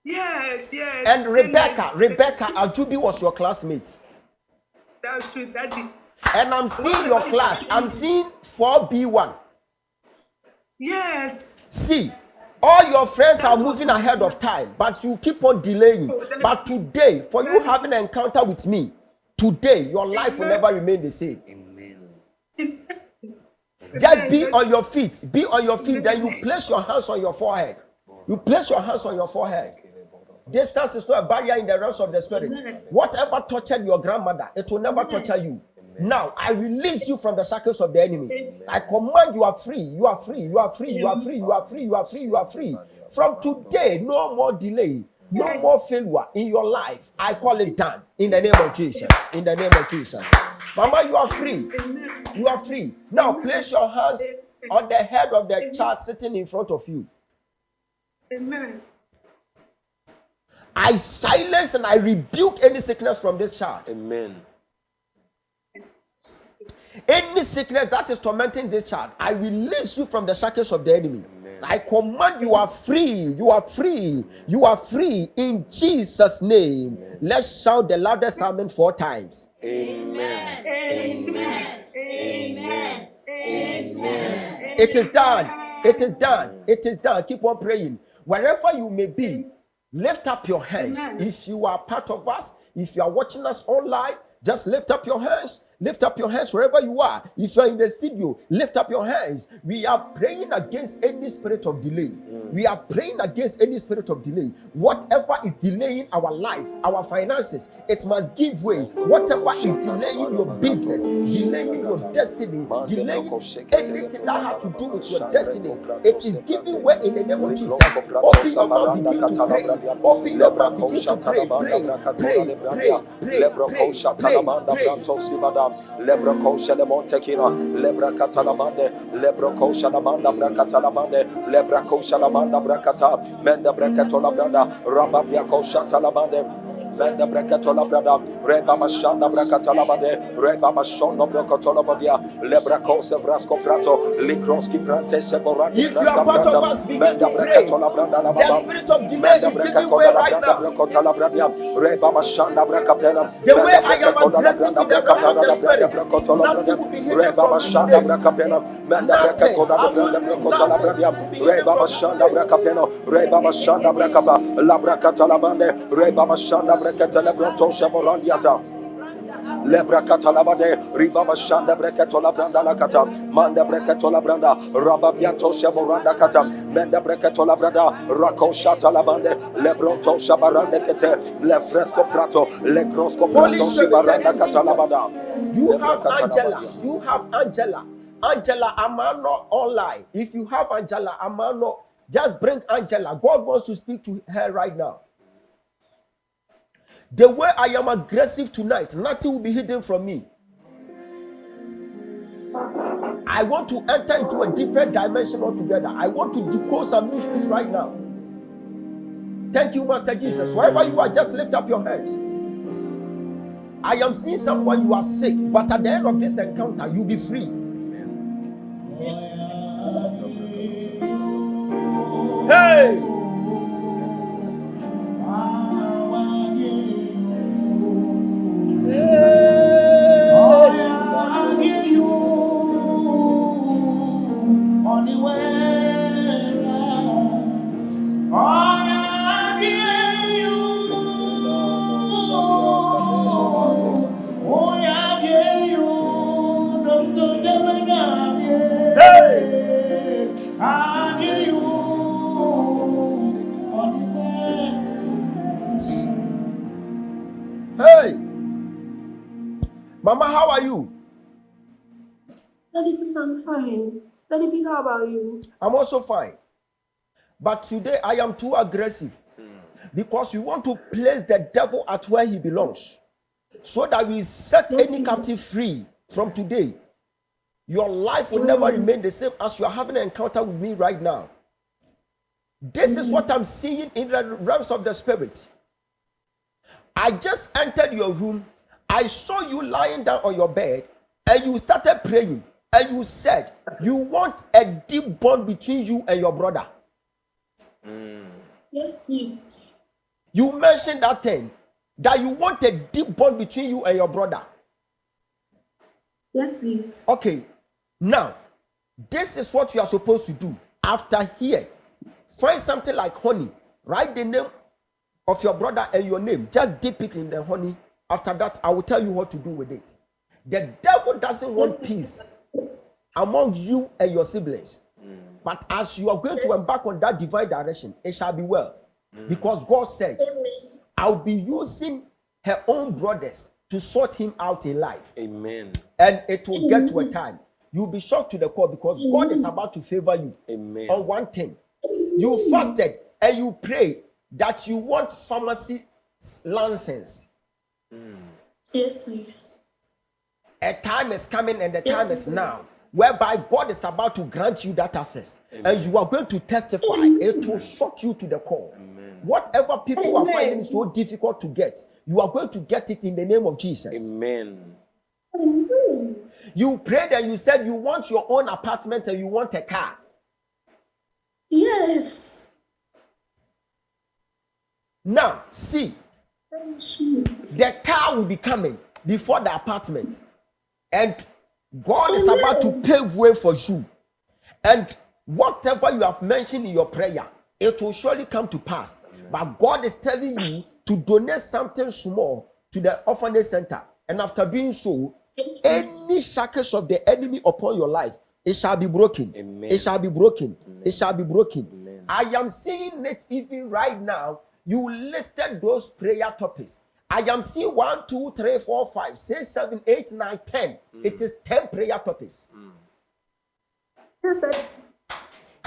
Speaker 6: Yes.
Speaker 1: And Rebecca Ajubi was your classmate.
Speaker 6: That's true, Daddy.
Speaker 1: And I'm seeing your class. I'm seeing 4B1.
Speaker 6: Yes.
Speaker 1: See, all your friends are moving ahead of time, but you keep on delaying. But today, for you having an encounter with me, today your life will never remain the same. Just be on your feet. Be on your feet. Then you place your hands on your forehead. You place your hands on your forehead. Distance is not a barrier in the realms of the spirit. Whatever tortured your grandmother, it will never torture you. Now I release you from the shackles of the enemy. I command you are free. You are free. You are free. You are free. You are free. You are free. You are free. From today, no more delay. No more failure in your life. I call it done in the name of Jesus. In the name of Jesus. Mama, you are free. You are free. Now place your hands on the head of the child sitting in front of you.
Speaker 6: Amen.
Speaker 1: I silence and I rebuke any sickness from this child.
Speaker 4: Amen.
Speaker 1: Any sickness that is tormenting this child, I release you from the shackles of the enemy.
Speaker 4: Amen.
Speaker 1: I command you are free. You are free. You are free in Jesus' name.
Speaker 4: Amen.
Speaker 1: Let's shout the loudest amen 4 times.
Speaker 4: Amen.
Speaker 6: Amen.
Speaker 4: Amen. Amen.
Speaker 1: It is done. It is done. It is done. Keep on praying. Wherever you may be, lift up your hands.
Speaker 6: Amen.
Speaker 1: If you are part of us, if you are watching us online, just lift up your hands. Lift up your hands wherever you are. If you are in the studio, lift up your hands. We are praying against any spirit of delay. We are praying against any spirit of delay. Whatever is delaying our life, our finances, it must give way. Whatever is delaying your business, delaying your destiny, delaying anything that has to do with your destiny, it is giving way in the name of Jesus. Open your mouth, begin to pray. Open your mouth, begin to pray. Pray.
Speaker 4: Lebra kosha le montekina, lebra katalamande, lebra kosha la manda brakatalamande, lebra kosha la manda brakata, menda brakatola branda, rababia kosha talamande. Menda brakatola branda, reba mashanda brakatalamande, reba mashondo brakatolabadia, lebra kosa vrasko prato, likroski prante seborandi.
Speaker 1: If you are part of us, begin to pray. The spirit of delay is giving way right now. The way I am aggressive in the realms of the spirit, nothing will be hidden from me today. Nothing, absolutely nothing will be hidden from me today.
Speaker 4: Lebra katalabade, ribaba shanda breketola branda la kata, manda breketola branda, rababianto shaboranda kata, menda breketola branda, rako shatalabande, lebronto shabarande kete, le fresco prato, le grosco prato shibaranda katalabada.
Speaker 1: You have Angela. You have Angela. Angela Amano online. If you have Angela Amano, just bring Angela. God wants to speak to her right now. The way I am aggressive tonight, nothing will be hidden from me. I want to enter into a different dimension altogether. I want to decode some mysteries right now. Thank you, Master Jesus. Wherever you are, just lift up your hands. I am seeing someone, you are sick, but at the end of this encounter, you'll be free. Hey! Hey, Mama, how are you?
Speaker 7: Daddy, please, I'm fine. Daddy, please, how about you?
Speaker 1: I'm also fine. But today I am too aggressive because we want to place the devil at where he belongs so that we set any captive free from today. Your life will never remain the same as you are having an encounter with me right now. This is what I'm seeing in the realms of the spirit. I just entered your room. I saw you lying down on your bed and you started praying. and you said you want a deep bond between you and your brother.
Speaker 7: Yes, please.
Speaker 1: You mentioned that thing, that you want a deep bond between you and your brother.
Speaker 7: Yes, please.
Speaker 1: Okay, now this is what you are supposed to do. After here, find something like honey, write the name of your brother and your name, just dip it in the honey. After that, I will tell you what to do with it. The devil doesn't want peace among you and your siblings. But as you are going to embark on that divine direction, it shall be well. Because God said, I'll be using her own brothers to sort him out in life.
Speaker 4: Amen.
Speaker 1: And it will get to a time. You'll be shocked to the core because God is about to favor you.
Speaker 4: Amen.
Speaker 1: On one thing. You fasted and you prayed that you want pharmacy license.
Speaker 7: Yes, please.
Speaker 1: A time is coming and the time is now, whereby God is about to grant you that access.
Speaker 4: Amen.
Speaker 1: And you are going to testify. It will shock you to the core.
Speaker 4: Amen.
Speaker 1: Whatever people are finding so difficult to get, you are going to get it in the name of Jesus.
Speaker 4: Amen.
Speaker 1: You prayed and you said you want your own apartment and you want a car.
Speaker 7: Yes.
Speaker 1: Now, see, the car will be coming before the apartment. And God is about to pave way for you. And whatever you have mentioned in your prayer, it will surely come to pass. But God is telling you to donate something small to the orphanage center. And after doing so, any shackles of the enemy upon your life, it shall be broken.
Speaker 4: Amen.
Speaker 1: It shall be broken.
Speaker 4: Amen.
Speaker 1: It shall be broken.
Speaker 4: Amen.
Speaker 1: I am seeing it even right now. You listed those prayer topics. I am seeing 1, 2, 3, 4, 5, 6, 7, 8, 9, 10. It is 10 prayer topics.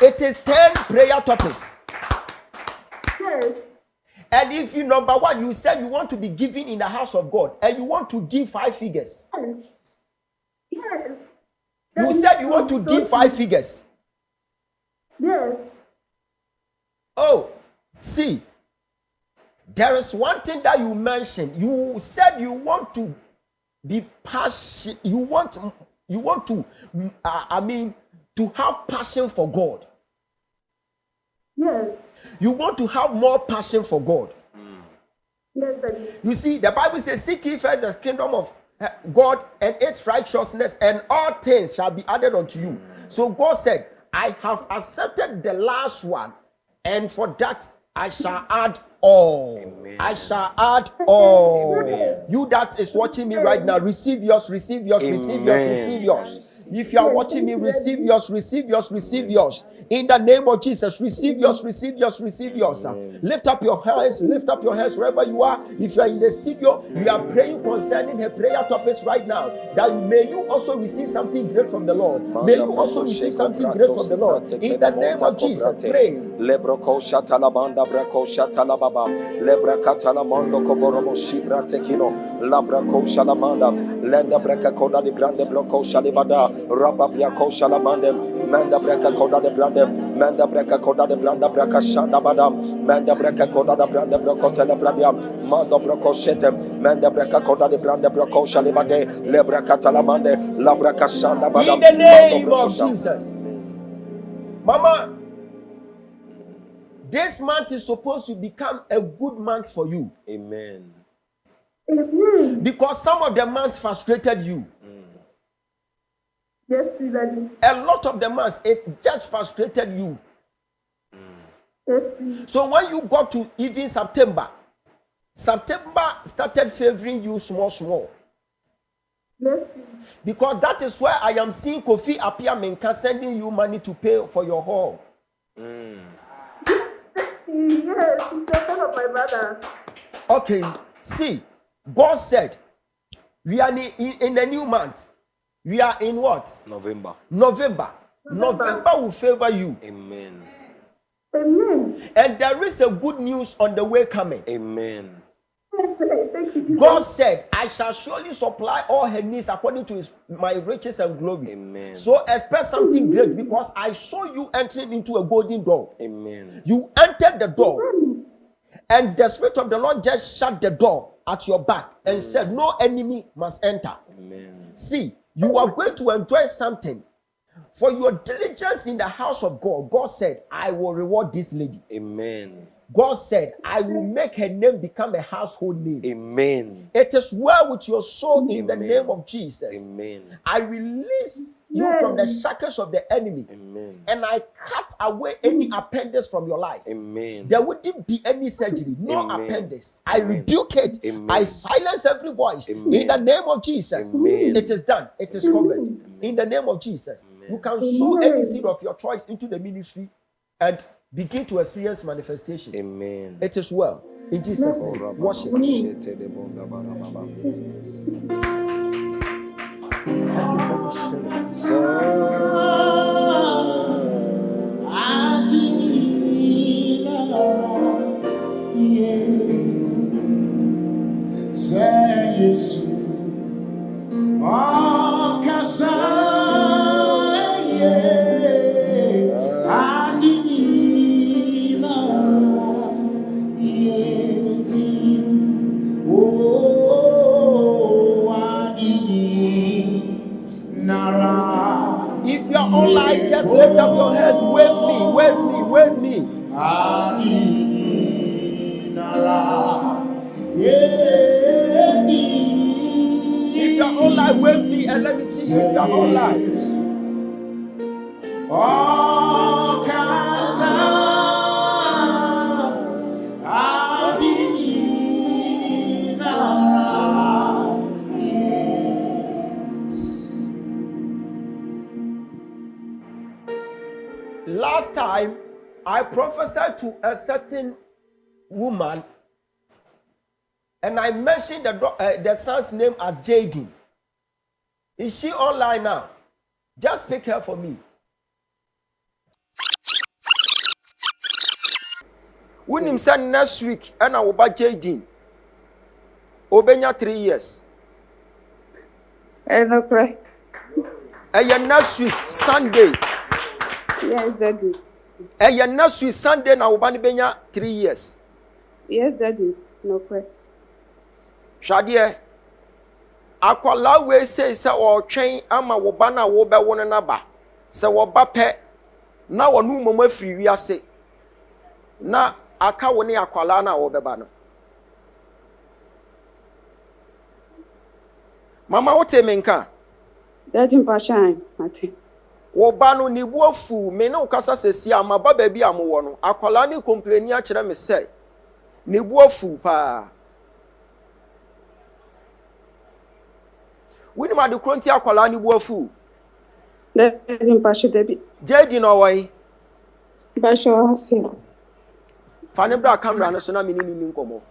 Speaker 1: It is 10 prayer topics.
Speaker 7: Yes.
Speaker 1: And if you, number one, you said you want to be giving in the house of God and you want to give 5 figures.
Speaker 7: Yes.
Speaker 1: You said you want to give 5 figures.
Speaker 7: Yes.
Speaker 1: Oh, see, there is one thing that you mentioned. You said you want to be passionate. You want to, to have passion for God.
Speaker 7: Yes.
Speaker 1: You want to have more passion for God.
Speaker 7: Yes, Daddy.
Speaker 1: You see, the Bible says, seek ye first the kingdom of God and its righteousness, and all things shall be added unto you. So God said, I have accepted the last one, and for that I shall add all.
Speaker 4: Amen.
Speaker 1: I shall add all.
Speaker 4: Amen.
Speaker 1: You that is watching me right now, receive yours, receive yours, receive yours,
Speaker 4: Amen.
Speaker 1: receive yours. If you are watching me, receive yours, receive yours, receive yours. In the name of Jesus, receive yours, receive yours, receive yours. Lift up your hands wherever you are. If you are in the studio, we are praying concerning her prayer topics right now. That may you also receive something great from the Lord. May you also receive something great from the Lord. In the name of Jesus, pray.
Speaker 4: Lebroko shatalabanda brako shatalababa lebrakatalamondo koboromo shibra tekino labrako shalamanda lenda breka koda de brande broko shalibada rababia ko shalamande manda breka koda de brande manda breka koda de branda braka shanda badam manda breka koda de brande broko telebradia mando broko shete manda breka koda de brande broko shalibade lebrakatalamande labraka shanda badam
Speaker 1: In the name of Jesus. Mama, this month is supposed to become a good month for you.
Speaker 4: Amen.
Speaker 1: Because some of the months frustrated you.
Speaker 7: Yes, Daddy.
Speaker 1: A lot of the months, it just frustrated you.
Speaker 7: Yes, please.
Speaker 1: So when you got to even September started favoring you small.
Speaker 7: Yes, please.
Speaker 1: Because that is where I am seeing Kofi Apia Menka sending you money to pay for your hall.
Speaker 7: Yes, he's the son of my brother.
Speaker 1: Okay, see, God said, we are in a new month. We are in what?
Speaker 4: November.
Speaker 1: November will favor you.
Speaker 4: Amen.
Speaker 7: Amen.
Speaker 1: And there is a good news on the way coming.
Speaker 4: Amen.
Speaker 7: Thank you, Jesus.
Speaker 1: God said, I shall surely supply all her needs according to my riches and glory.
Speaker 4: Amen.
Speaker 1: So expect something great, because I saw you entering into a golden door.
Speaker 4: Amen.
Speaker 1: You entered the door, and the Spirit of the Lord just shut the door at your back and said, no enemy must enter.
Speaker 4: Amen.
Speaker 1: See, You are going to enjoy something. For your diligence in the house of God, God said, I will reward this lady.
Speaker 4: Amen.
Speaker 1: God said, I will make her name become a household name.
Speaker 4: Amen.
Speaker 1: It is well with your soul in the
Speaker 4: Amen.
Speaker 1: name of Jesus.
Speaker 4: Amen.
Speaker 1: I release you from the shackles of the enemy.
Speaker 4: Amen.
Speaker 1: And I cut away any appendix from your life.
Speaker 4: Amen.
Speaker 1: There wouldn't be any surgery, no
Speaker 4: Amen.
Speaker 1: appendix. I
Speaker 4: Amen.
Speaker 1: rebuke it.
Speaker 4: Amen.
Speaker 1: I silence every voice
Speaker 4: Amen.
Speaker 1: in the name of Jesus.
Speaker 4: Amen.
Speaker 1: It is done. It is covered in the name of Jesus.
Speaker 4: Amen.
Speaker 1: You can sow any seed of your choice into the ministry and begin to experience manifestation.
Speaker 4: Amen.
Speaker 1: It is well in Jesus' name. Worship. Thank you, Holy Spirit.
Speaker 3: Say yes. Oh, casa, yeah, Adinina, yeah, oh, Adinina.
Speaker 1: If you're online, just lift up your hands. Wave me, wave me, wave me. If you're online, wave me and let me see if you're online.
Speaker 3: Oh, casa, Adinina.
Speaker 1: Last time, I prophesied to a certain woman, and I mentioned the son's name as Jaden. Is she online now? Just pick her for me. When him said next week, and I will buy Jaden. Obenya 3 years.
Speaker 8: No cry.
Speaker 1: And next week, Sunday.
Speaker 8: Yes, Daddy.
Speaker 1: And next week, Sunday, now Benya 3 years.
Speaker 8: Yes, Daddy. No cry.
Speaker 1: Shadie, akwala we say o twen ama wo ba na wo be won na ba. Se wo ba pe na wo nu mama firi wi ase. Na aka wo ne akwala na wo be ba no. Mama wo te menka?
Speaker 8: Daddy mpashan, Mate.
Speaker 1: Wo ba no ni bu afu me ne ukasa sesi ama ba ba bi amowo no. Akwala ni complain a kire me say ni bu afu pa. Wini ma de kronti akwala ni bu afu.
Speaker 8: Daddy mpashan Debbie.
Speaker 1: Jedi no wai.
Speaker 8: Mpashan hase.
Speaker 1: Fane bra camera no so na me ni nkomo.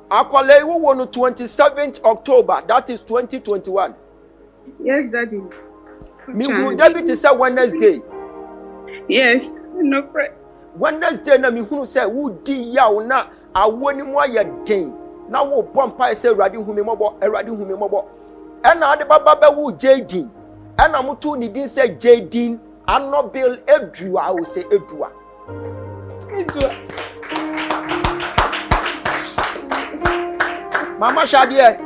Speaker 1: Akwala wo no 27th October, that is 2021.
Speaker 8: Yes, Daddy.
Speaker 1: Me who debit is Wednesday.
Speaker 8: Yes, no cry.
Speaker 1: Wednesday na me hunu say wo di yaw na awoni mu ayeden na wo bompa say Awurade hu me mobo e na ade baba be wo Jaden e na mutu ni din say Jaden anobil edua wo say edua Mama Shadie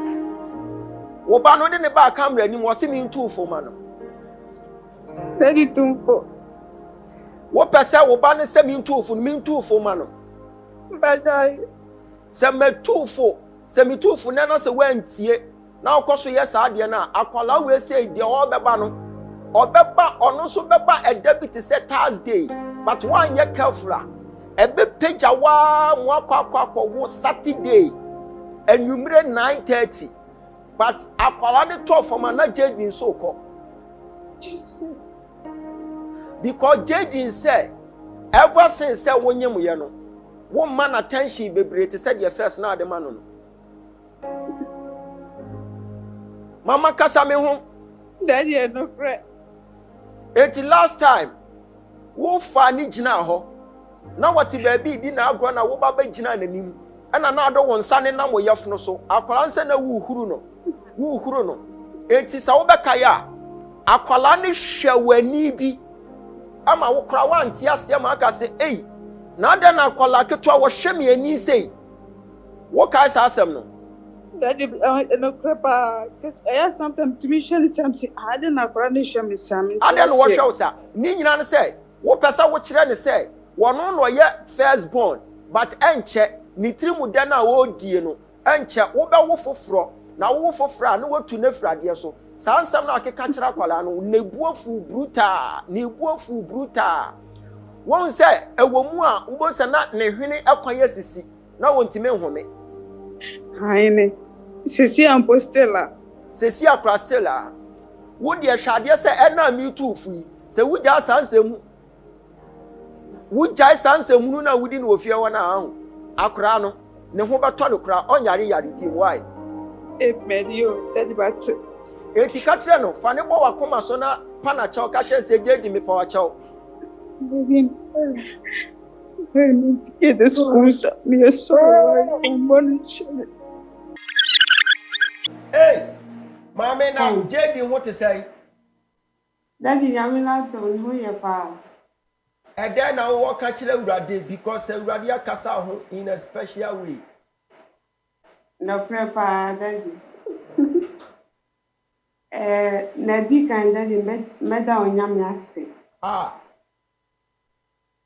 Speaker 1: wo ba no de ne ba camera ni mo se mi ntu fo ma no
Speaker 8: Daddy tumfo.
Speaker 1: wo pese wo ba ne se mi ntu fo ma no
Speaker 8: Badai.
Speaker 1: Se me tufo na se wantie na okoso ye sa ade na akwala we say de obeba no obeba ono so beba e debit say Thursday but one ye careful ebe page wa mo akwa wo Saturday enumere 9:30 but akwala ne to for na Jaden so ko because Jaden say ever since say wonyem ye no wo man attention bebre te said your first na de man no Mama kasa me ho
Speaker 8: Daddy no cry.
Speaker 1: It last time wo fa ni gina ho na wati baby di na agro na wo baba gina nanim ana na ado won sane na mo yefno so akwala nse na wu huru no enti sa wo beka ya akwala ne hwewani bi ama wo kra wanti ase ma aka se ei na de na akwala keto wo hwe me ani sei What kind of asem no?
Speaker 8: Daddy, no crap. Because I have something to me. Something I didn't know. Show me something.
Speaker 1: I don't wash out, sir. Ni nyina say, what person what children say, one no ye first born, but enche, ni trimu dana wo die no, enche, wo be wo foforo, na wo foforo na wo tu ne frade so. Saa nsam na akeka kira kwala no, nebuafu bruta, nebuafu bruta. Won say, ewo mu a, wo bon se na ne hwene ekwan sisi, na wontime nhome.
Speaker 8: Haine. Sisi Ampostela.
Speaker 1: Sisi akrastela. Wo de hwade se ena mi tu fu. Se wo ja sansem. Wo ja sansem nu na wudi na ofie wona ahu. Akra no, ne ho beto no kra onyare yare di why.
Speaker 8: Medio, Daddy Battery.
Speaker 1: Eti ka kire no, fa ne bo wakoma so na pa na chaw ka kire se je di me pa wa chaw.
Speaker 8: I need to get the schools up. Me sorry. I'm monitoring.
Speaker 1: Hey, mama na JD what to say?
Speaker 7: Daddy, I'm not on who you are.
Speaker 1: And then I walk catch the because Uradia Casa ho in a special way.
Speaker 7: No prepare, Daddy. Nadi can Daddy meda on Yamiasi.
Speaker 1: Ah,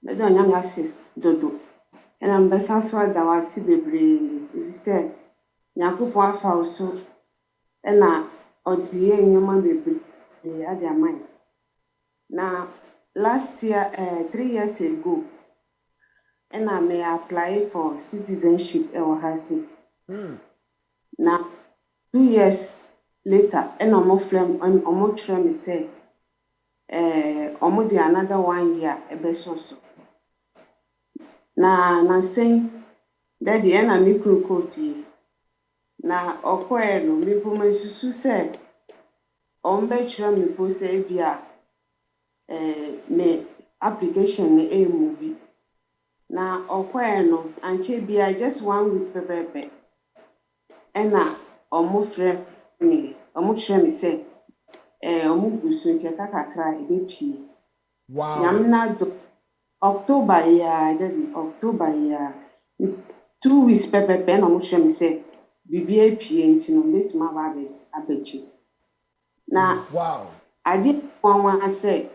Speaker 7: Meda on Yamiasi, Dodo. And I'm best answer that was see baby. If you say, Yakupo also. And now, or the young baby, they had their mind. Now, last year, 3 years ago, and I may apply for citizenship or Hasi. Now, 2 years later, and almost me say, almost another 1 year, a best also. Now, saying that the enemy could copy. Na okwe no me poma susu se ombe chira me po se bia me application na movie na okwe no anche bia just 1 week pepepe ena omo frem me omo chira me se omo gusu nke kakakra ebe pie
Speaker 1: wow.
Speaker 7: Yam na do October ya dedi October ya 2 weeks pepepe na omo chira me se BBA PNT no let ma ba abechi. Na
Speaker 1: Wow.
Speaker 7: I did one say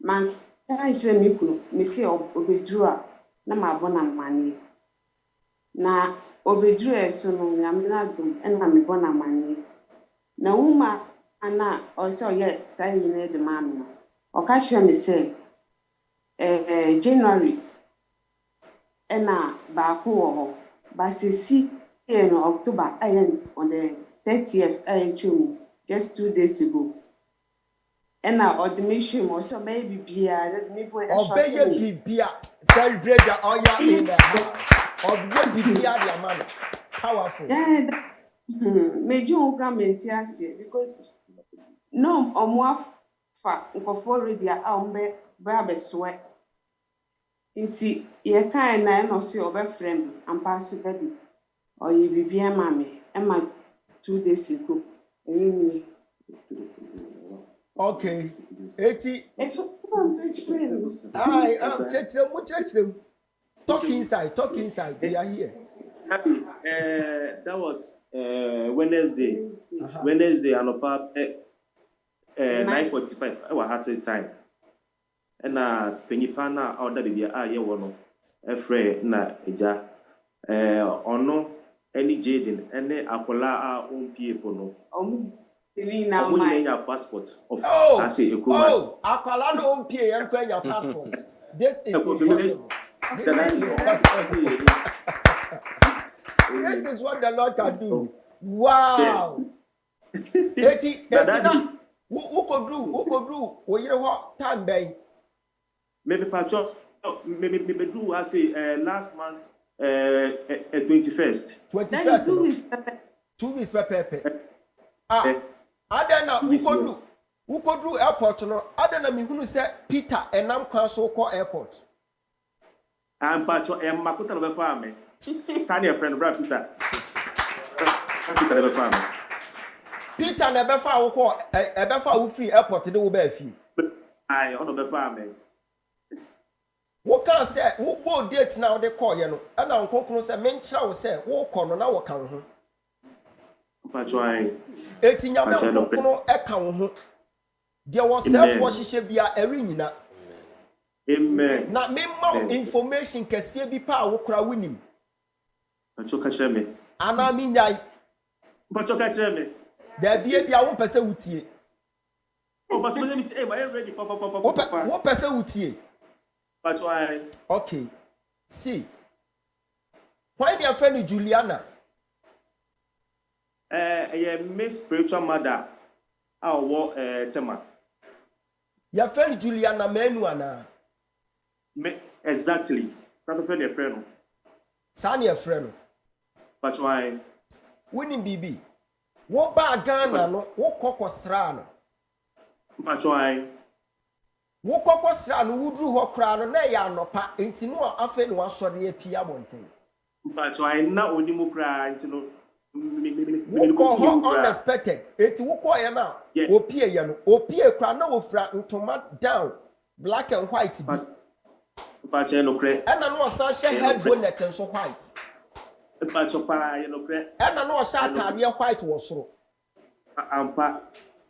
Speaker 7: man can share me kunu me say obedru a na ma bona mani. Na obedru e so no nyam na dum e na me bona mani. Na uma ana o say o ye say you need the man no. O ka share me say January e na ba ko wo ba sisi in October, I am on the 30th, I am just 2 days ago. And now, admission also maybe beer, let me put
Speaker 1: Obey beer, celebrate the oil in the house. Obey beer, the man. Powerful.
Speaker 7: Yeah, made you comment here because no, or more fat for already a barber sweat. Inti, ye kind and also your friend and pass to daddy. Or you be bien mammy, and my 2 days ago.
Speaker 1: Okay. 80. I am church. Talk inside. We are here.
Speaker 9: That was Wednesday. Wednesday, and about 9:45. I was having time. And Penipana ordered the air one of na eja. Ono. Any Jaden, any Akola people no.
Speaker 7: Now my
Speaker 9: passport of
Speaker 1: Akola no pay and pay your passport. This is impossible. This is what the Lord can do. Wow. Eti na who could do? We you what time bay?
Speaker 9: Maybe Pacho, maybe do I say last month. 21st.
Speaker 1: 2 weeks pepe. Adana who could do airport no. Adana me who say Peter and I'm so called airport.
Speaker 9: I'm Pacho and Makuta of a farm. Stand your friend, Brad Peter. Peter of a farm.
Speaker 1: Peter never found a free airport to do be fee.
Speaker 9: I on the farm.
Speaker 1: What can say, who go date now they call you, and I'll conclude say, mention will say, walk on now, what can
Speaker 9: Mpatwa
Speaker 1: 18 yam conclude a can there was self worship be a arena.
Speaker 9: Amen.
Speaker 1: Not me more information can see be power crowd winning.
Speaker 9: Mpatwa catch me.
Speaker 1: And I mean, I
Speaker 9: Mpatwa catch me.
Speaker 1: there be a 1% with you.
Speaker 9: Oh, but let me say, I ready.
Speaker 1: What person with you?
Speaker 9: Mpatwa.
Speaker 1: Okay. See. Why their friend Juliana?
Speaker 9: Miss spiritual mother. Our tema.
Speaker 1: Your friend Juliana Menuana.
Speaker 9: Exactly. Start to friend your friend.
Speaker 1: Sani a friend.
Speaker 9: But why?
Speaker 1: Winning BB. What ba Ghana no? What koko srano?
Speaker 9: But why?
Speaker 1: What koko srano? Who drew her crown? Na ya no pa. Inti no afe no asori e pia monten.
Speaker 9: But why na oni mo cry inti no?
Speaker 1: Who call her unexpected? Eti who call you now? Opie ya no. Opie crown na ofra ntoma down. Black and white.
Speaker 9: But you no cry.
Speaker 1: And I know a share head bonnet and so white.
Speaker 9: But you pa you no cry.
Speaker 1: And I know a share carrier white was so.
Speaker 9: Ampa.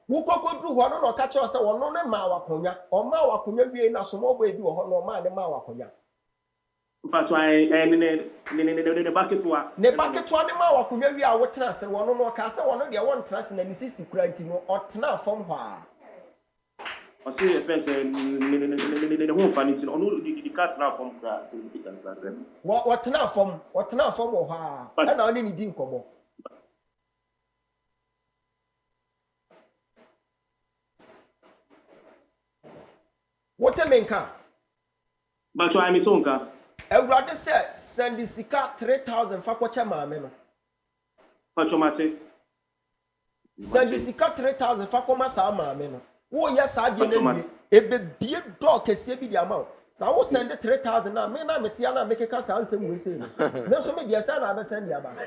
Speaker 1: Who could do one or catch us or no mawakonya or mawakonya we na small baby or no man mawakonya.
Speaker 9: But why the bucket one?
Speaker 1: The bucket one mawakonya we are what trust and one no cast one of their one trust in the necessity creating or tna from her.
Speaker 9: I see a person the whole funny thing on the cat now from class.
Speaker 1: What now from or her? And I only didn't come. What a main car?
Speaker 9: But why me tonka?
Speaker 1: I rather say send the sika 3,000 for what mamma.
Speaker 9: Pachomate.
Speaker 1: Send the sika 3,000 for comasa mamma. Oh, yes, I didn't. A be a dog can see the amount. Now, we'll send the 3,000 now. May not Metiana make a cast answer. We say, no, so maybe a son I will send you about.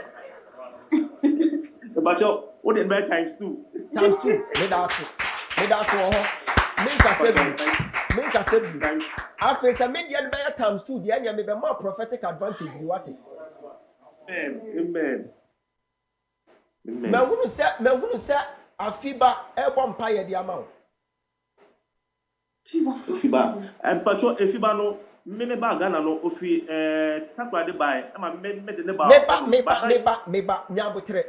Speaker 9: But what in bad times two?
Speaker 1: Times two. Made us make us say, I face a median better times two. The enemy may be more prophetic advantage. What it?
Speaker 9: Amen.
Speaker 1: Me who say, a fiba, a vampire the amount.
Speaker 9: Fiba. And Pacho, if Fiba no, me bagana no, ofi, takwa de buy, I'm me the neba.
Speaker 1: Meba, nyabutre.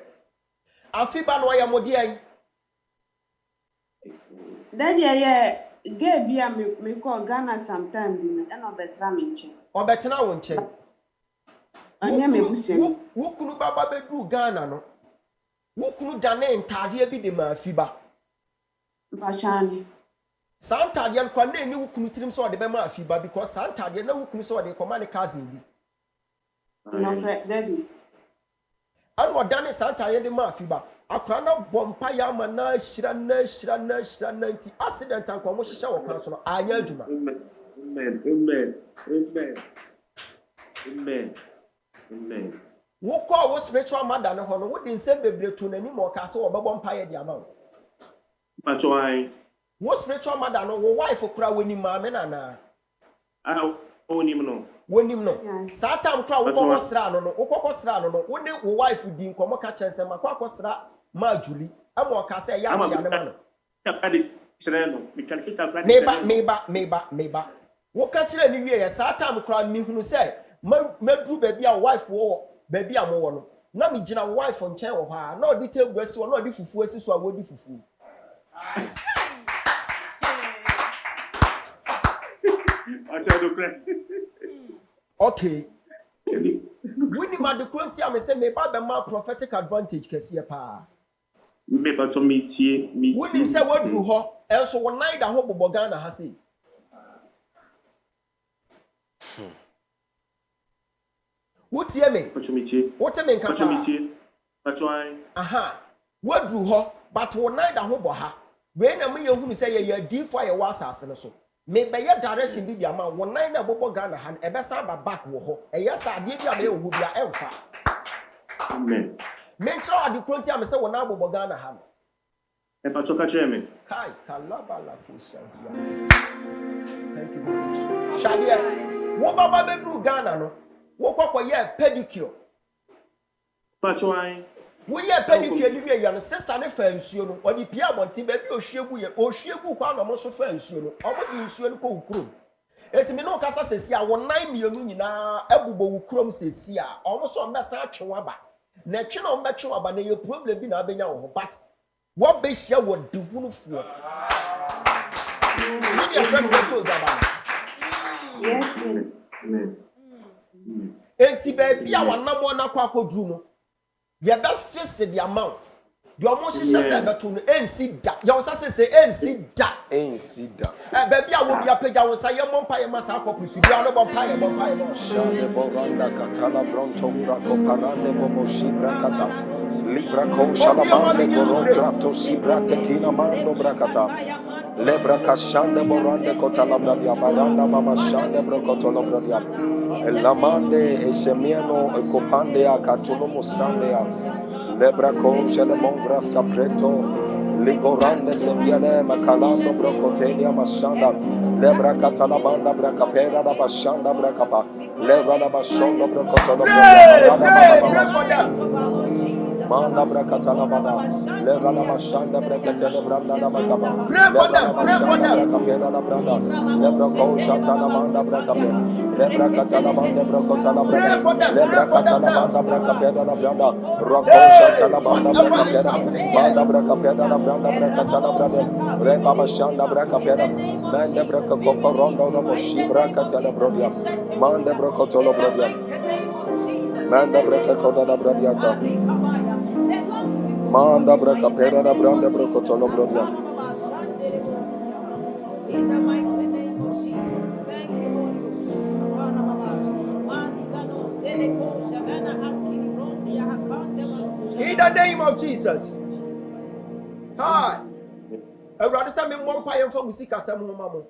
Speaker 1: A fiba no ya modia.
Speaker 7: Daddy, yeah, gay be me call Ghana sometime, and I'll better mention.
Speaker 1: Or better now, won't you? Who could Baba be Ghana no? Who could Dane entirely be the man fiba?
Speaker 7: Bashani.
Speaker 1: Santa Dian Kwane knew who could saw the Bema fiba because Santa Dian no who saw the command cousin.
Speaker 7: No, Daddy.
Speaker 1: And what done is Santa Dian the Mafiba. A crown of Bompaya Mana Shira 90 accident and commotion shower council. I yelled you.
Speaker 9: Amen.
Speaker 1: Who call was spiritual mother and honor wouldn't send baby to any more castle or Bompire the amount.
Speaker 9: But why?
Speaker 1: What spiritual mother no wife for crowd winning mamma and
Speaker 9: I own him no.
Speaker 1: When you know, Satan crowd was rano, when the wife would be in Como catchers and Macquacosra, Marjorie, and more Cassa Yaman.
Speaker 9: We can hit up
Speaker 1: Maybe. What catch any year, Satan crowd me who say, Medru baby a wife war, baby a more. No, me general wife on chair or her, no detail breast or no different forces, so I would be for. Okay. When you had the quantity, I may say, maybe my prophetic advantage can see a pa.
Speaker 9: Maybe to meet you.
Speaker 1: When you say what drew her, else one night I hope Bogana has it. What's your name? What a man can
Speaker 9: But why?
Speaker 1: Aha. What drew her, but one night I hope her. When a man who say you're deep for a was as maybe your direction be the amount one night a bobo Ghana hand a best back wo. A yes, I did your who be a alpha.
Speaker 9: Amen.
Speaker 1: Make sure I do quantity I say one now bobo Ghana hand.
Speaker 9: And Pachoka Chairman.
Speaker 1: Kai, Kalaba la Pusha. Thank you very much. Shadia. Wo baba bedru Ghana no. Wo kwakwa ye pedicure.
Speaker 9: Patwai.
Speaker 1: Wo ye pedicure ni wie ya no sister ne fa nsuo no. Odi pia bonti ba bi ohwiegu ye. Ohwiegu kwa na mo so fa nsuo no. Omo di nsuo no ko ukuro. Etimi no kasa sesi a wo nan mienu nyina ebubo wo kurom sesi a omo so mbesa atwe waba na twe na mbetwe waba na ye problem bi na abenya wo but what be share wo de hunufuo ni ye friend go to Ogyaba.
Speaker 7: Yes.
Speaker 9: Amen.
Speaker 1: Enti ba bia wanamo na kwa akodru no ye be fix the amount the almost she say beto no ensi da ye won say ensi da ba bia wo bia pagya won say ye mompa ye masa akopu su bia no bompa ye mo
Speaker 4: Shande boranda katala bronto frako parande bobo shibra kata libra ko shalamande boronkrato sibra tekina mando brakata lebra kashande borande kotala bradia baranda mama shande brokotolo bradia elamande esemiano ekopande akatulo musande ya lebra ko shalemon graska preto ligorande sembiane makalando brokotelia mashanda lebra katala banda brakapera da bashanda brakapa lebra da bashonda brokotolo
Speaker 1: pray for them.
Speaker 4: Manda brakatala bada lebra da bashanda brakatele branda da bakaba
Speaker 1: Pray for them.
Speaker 4: brakapera da branda lebra ko shatana manda brakape lebra katala banda brokotala branda lebra katala banda brakapera da branda roko shatala banda brakapera manda brakapera da branda brakatala branda reba bashanda brakapera manda brakakopa rondo da boshi brakatala brodia manda brokotolo brodia manda brakakoda da bradiata manda brakapera da branda brokotolo brodia.
Speaker 2: In the mighty name of Jesus, thank you, Holy Ghost.
Speaker 1: In the name of Jesus. Hi. Everybody say me mompa ye for music asem ho mamo.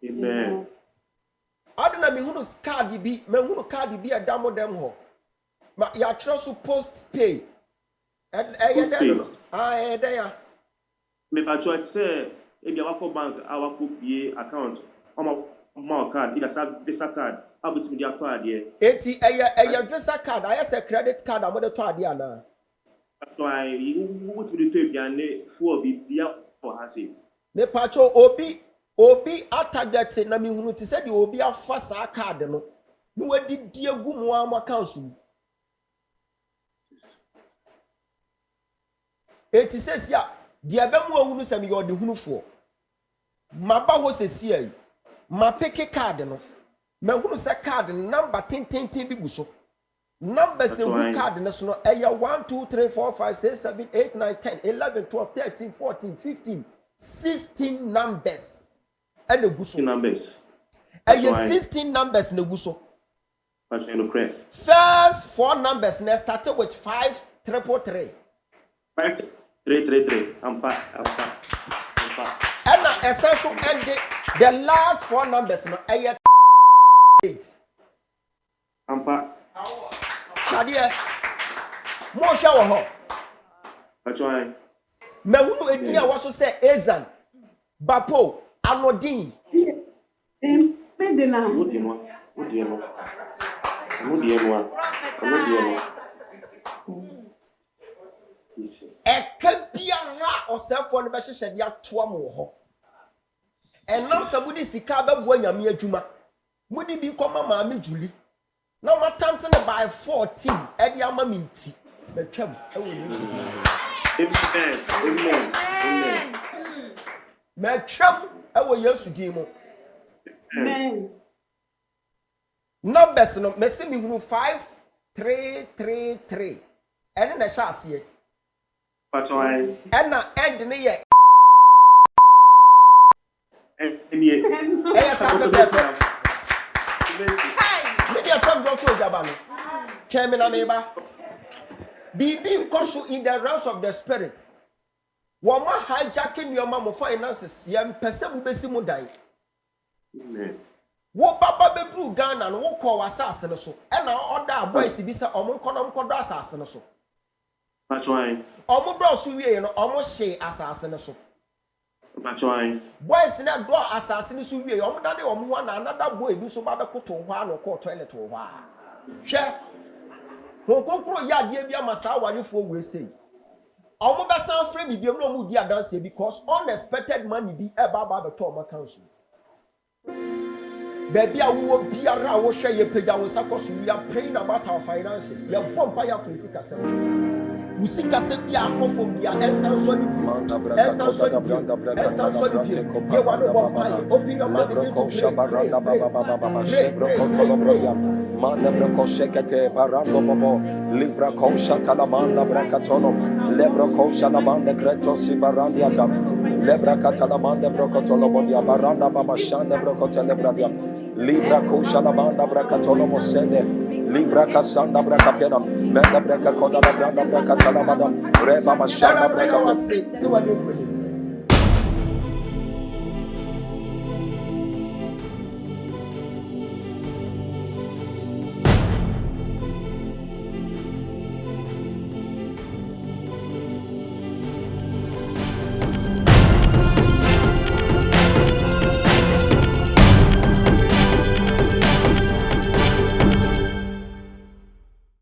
Speaker 9: Amen.
Speaker 1: Adena me hunu card bi, me hunu card bi adamo dem ho. Ma ya tro so post pay. Ya.
Speaker 9: Me patwai say e bia wako bank awako pie account omo card ida visa card abutimi dia to ade
Speaker 1: Eti eya visa card ayese credit card amode to ade ana.
Speaker 9: patwai wo to to bia ne for bia for hase
Speaker 1: Me pacho obi atagete na me hunu ti se de obi afa sa card no. Ni wadi die gu mo am account. Eti sesia de abemu ohunu se me yo de hunufo. Maba ho sesia yi. Ma peke card no. Me hunu se card number 10 bi guso. Number se hu card no so no eya 1 2 3 4 5 6 7 8 9 10 11 12 13 14 15 16 numbers. And guso
Speaker 9: numbers.
Speaker 1: Eya 16 numbers na guso.
Speaker 9: Patwai no credit.
Speaker 1: First 4 numbers na started with 5333.
Speaker 9: 5333. Ampa.
Speaker 1: And now essential end the last 4 numbers no 8.
Speaker 9: Ampa.
Speaker 1: Shadia. Mo show ho.
Speaker 9: Patwai.
Speaker 1: Me hunu edi a waso say Ezan. Bapo Anodin.
Speaker 7: Medina.
Speaker 9: Jesus.
Speaker 1: Eka biara osefo no be hyehyede atoa mo ho. Enam sabudi sika be bo nyame adwuma. Mudi bi koma maame Juli. Na matamse ne by 14 edi ama minti. Betwam
Speaker 9: Amen.
Speaker 1: Metwam ewo Yesu din mo.
Speaker 7: Amen.
Speaker 1: Numbers no mesi mi hunu 5333. Ene na sha ase.
Speaker 9: Patwai.
Speaker 1: Ena end ne ye. Eya sa pe beto. Media from Dr. Ogyaba no. Twem na meba. Bibi koso in the realms of the spirit. Woma hijacking your mama finances. Yem pese mu besi mu dan.
Speaker 9: Amen.
Speaker 1: Wo baba bebru Ghana no wo ko wasase no so. E na order boys bi se omo nkodo asase no so.
Speaker 9: Patwai.
Speaker 1: Omo do so wie no omo hye asase no so.
Speaker 9: Mpatwai.
Speaker 1: Boys na do asase so wie omo na de omo ho na another boy bi so ba be koto ho ano ko toilet ho ha hwe ho kokoro ya de bi amasa awarefo we sei omo be san frame bi em no omo di adanse because unexpected money bi e ba be to omo kan so baby awo biara wo hwe ye pagya wo sakoso we are praying about our finances ye bompa ya for sika sem Musika se bia akofo bia ensan so ni bi ensan so ni bi ensan so ni bi ye wa no bon pai open your mouth begin to pray
Speaker 4: Manda brako shekete barando bobo libra kosha talamanda brakatono lebra kosha lamanda kreto si barandiata lebra katalamanda brokotolo bodia baranda baba shanda brokotele bradia libra kosha lamanda brakatono mosende libra kasanda brakapena menda brakakoda branda brakatalabada reba bashanda brakawase
Speaker 1: se wa no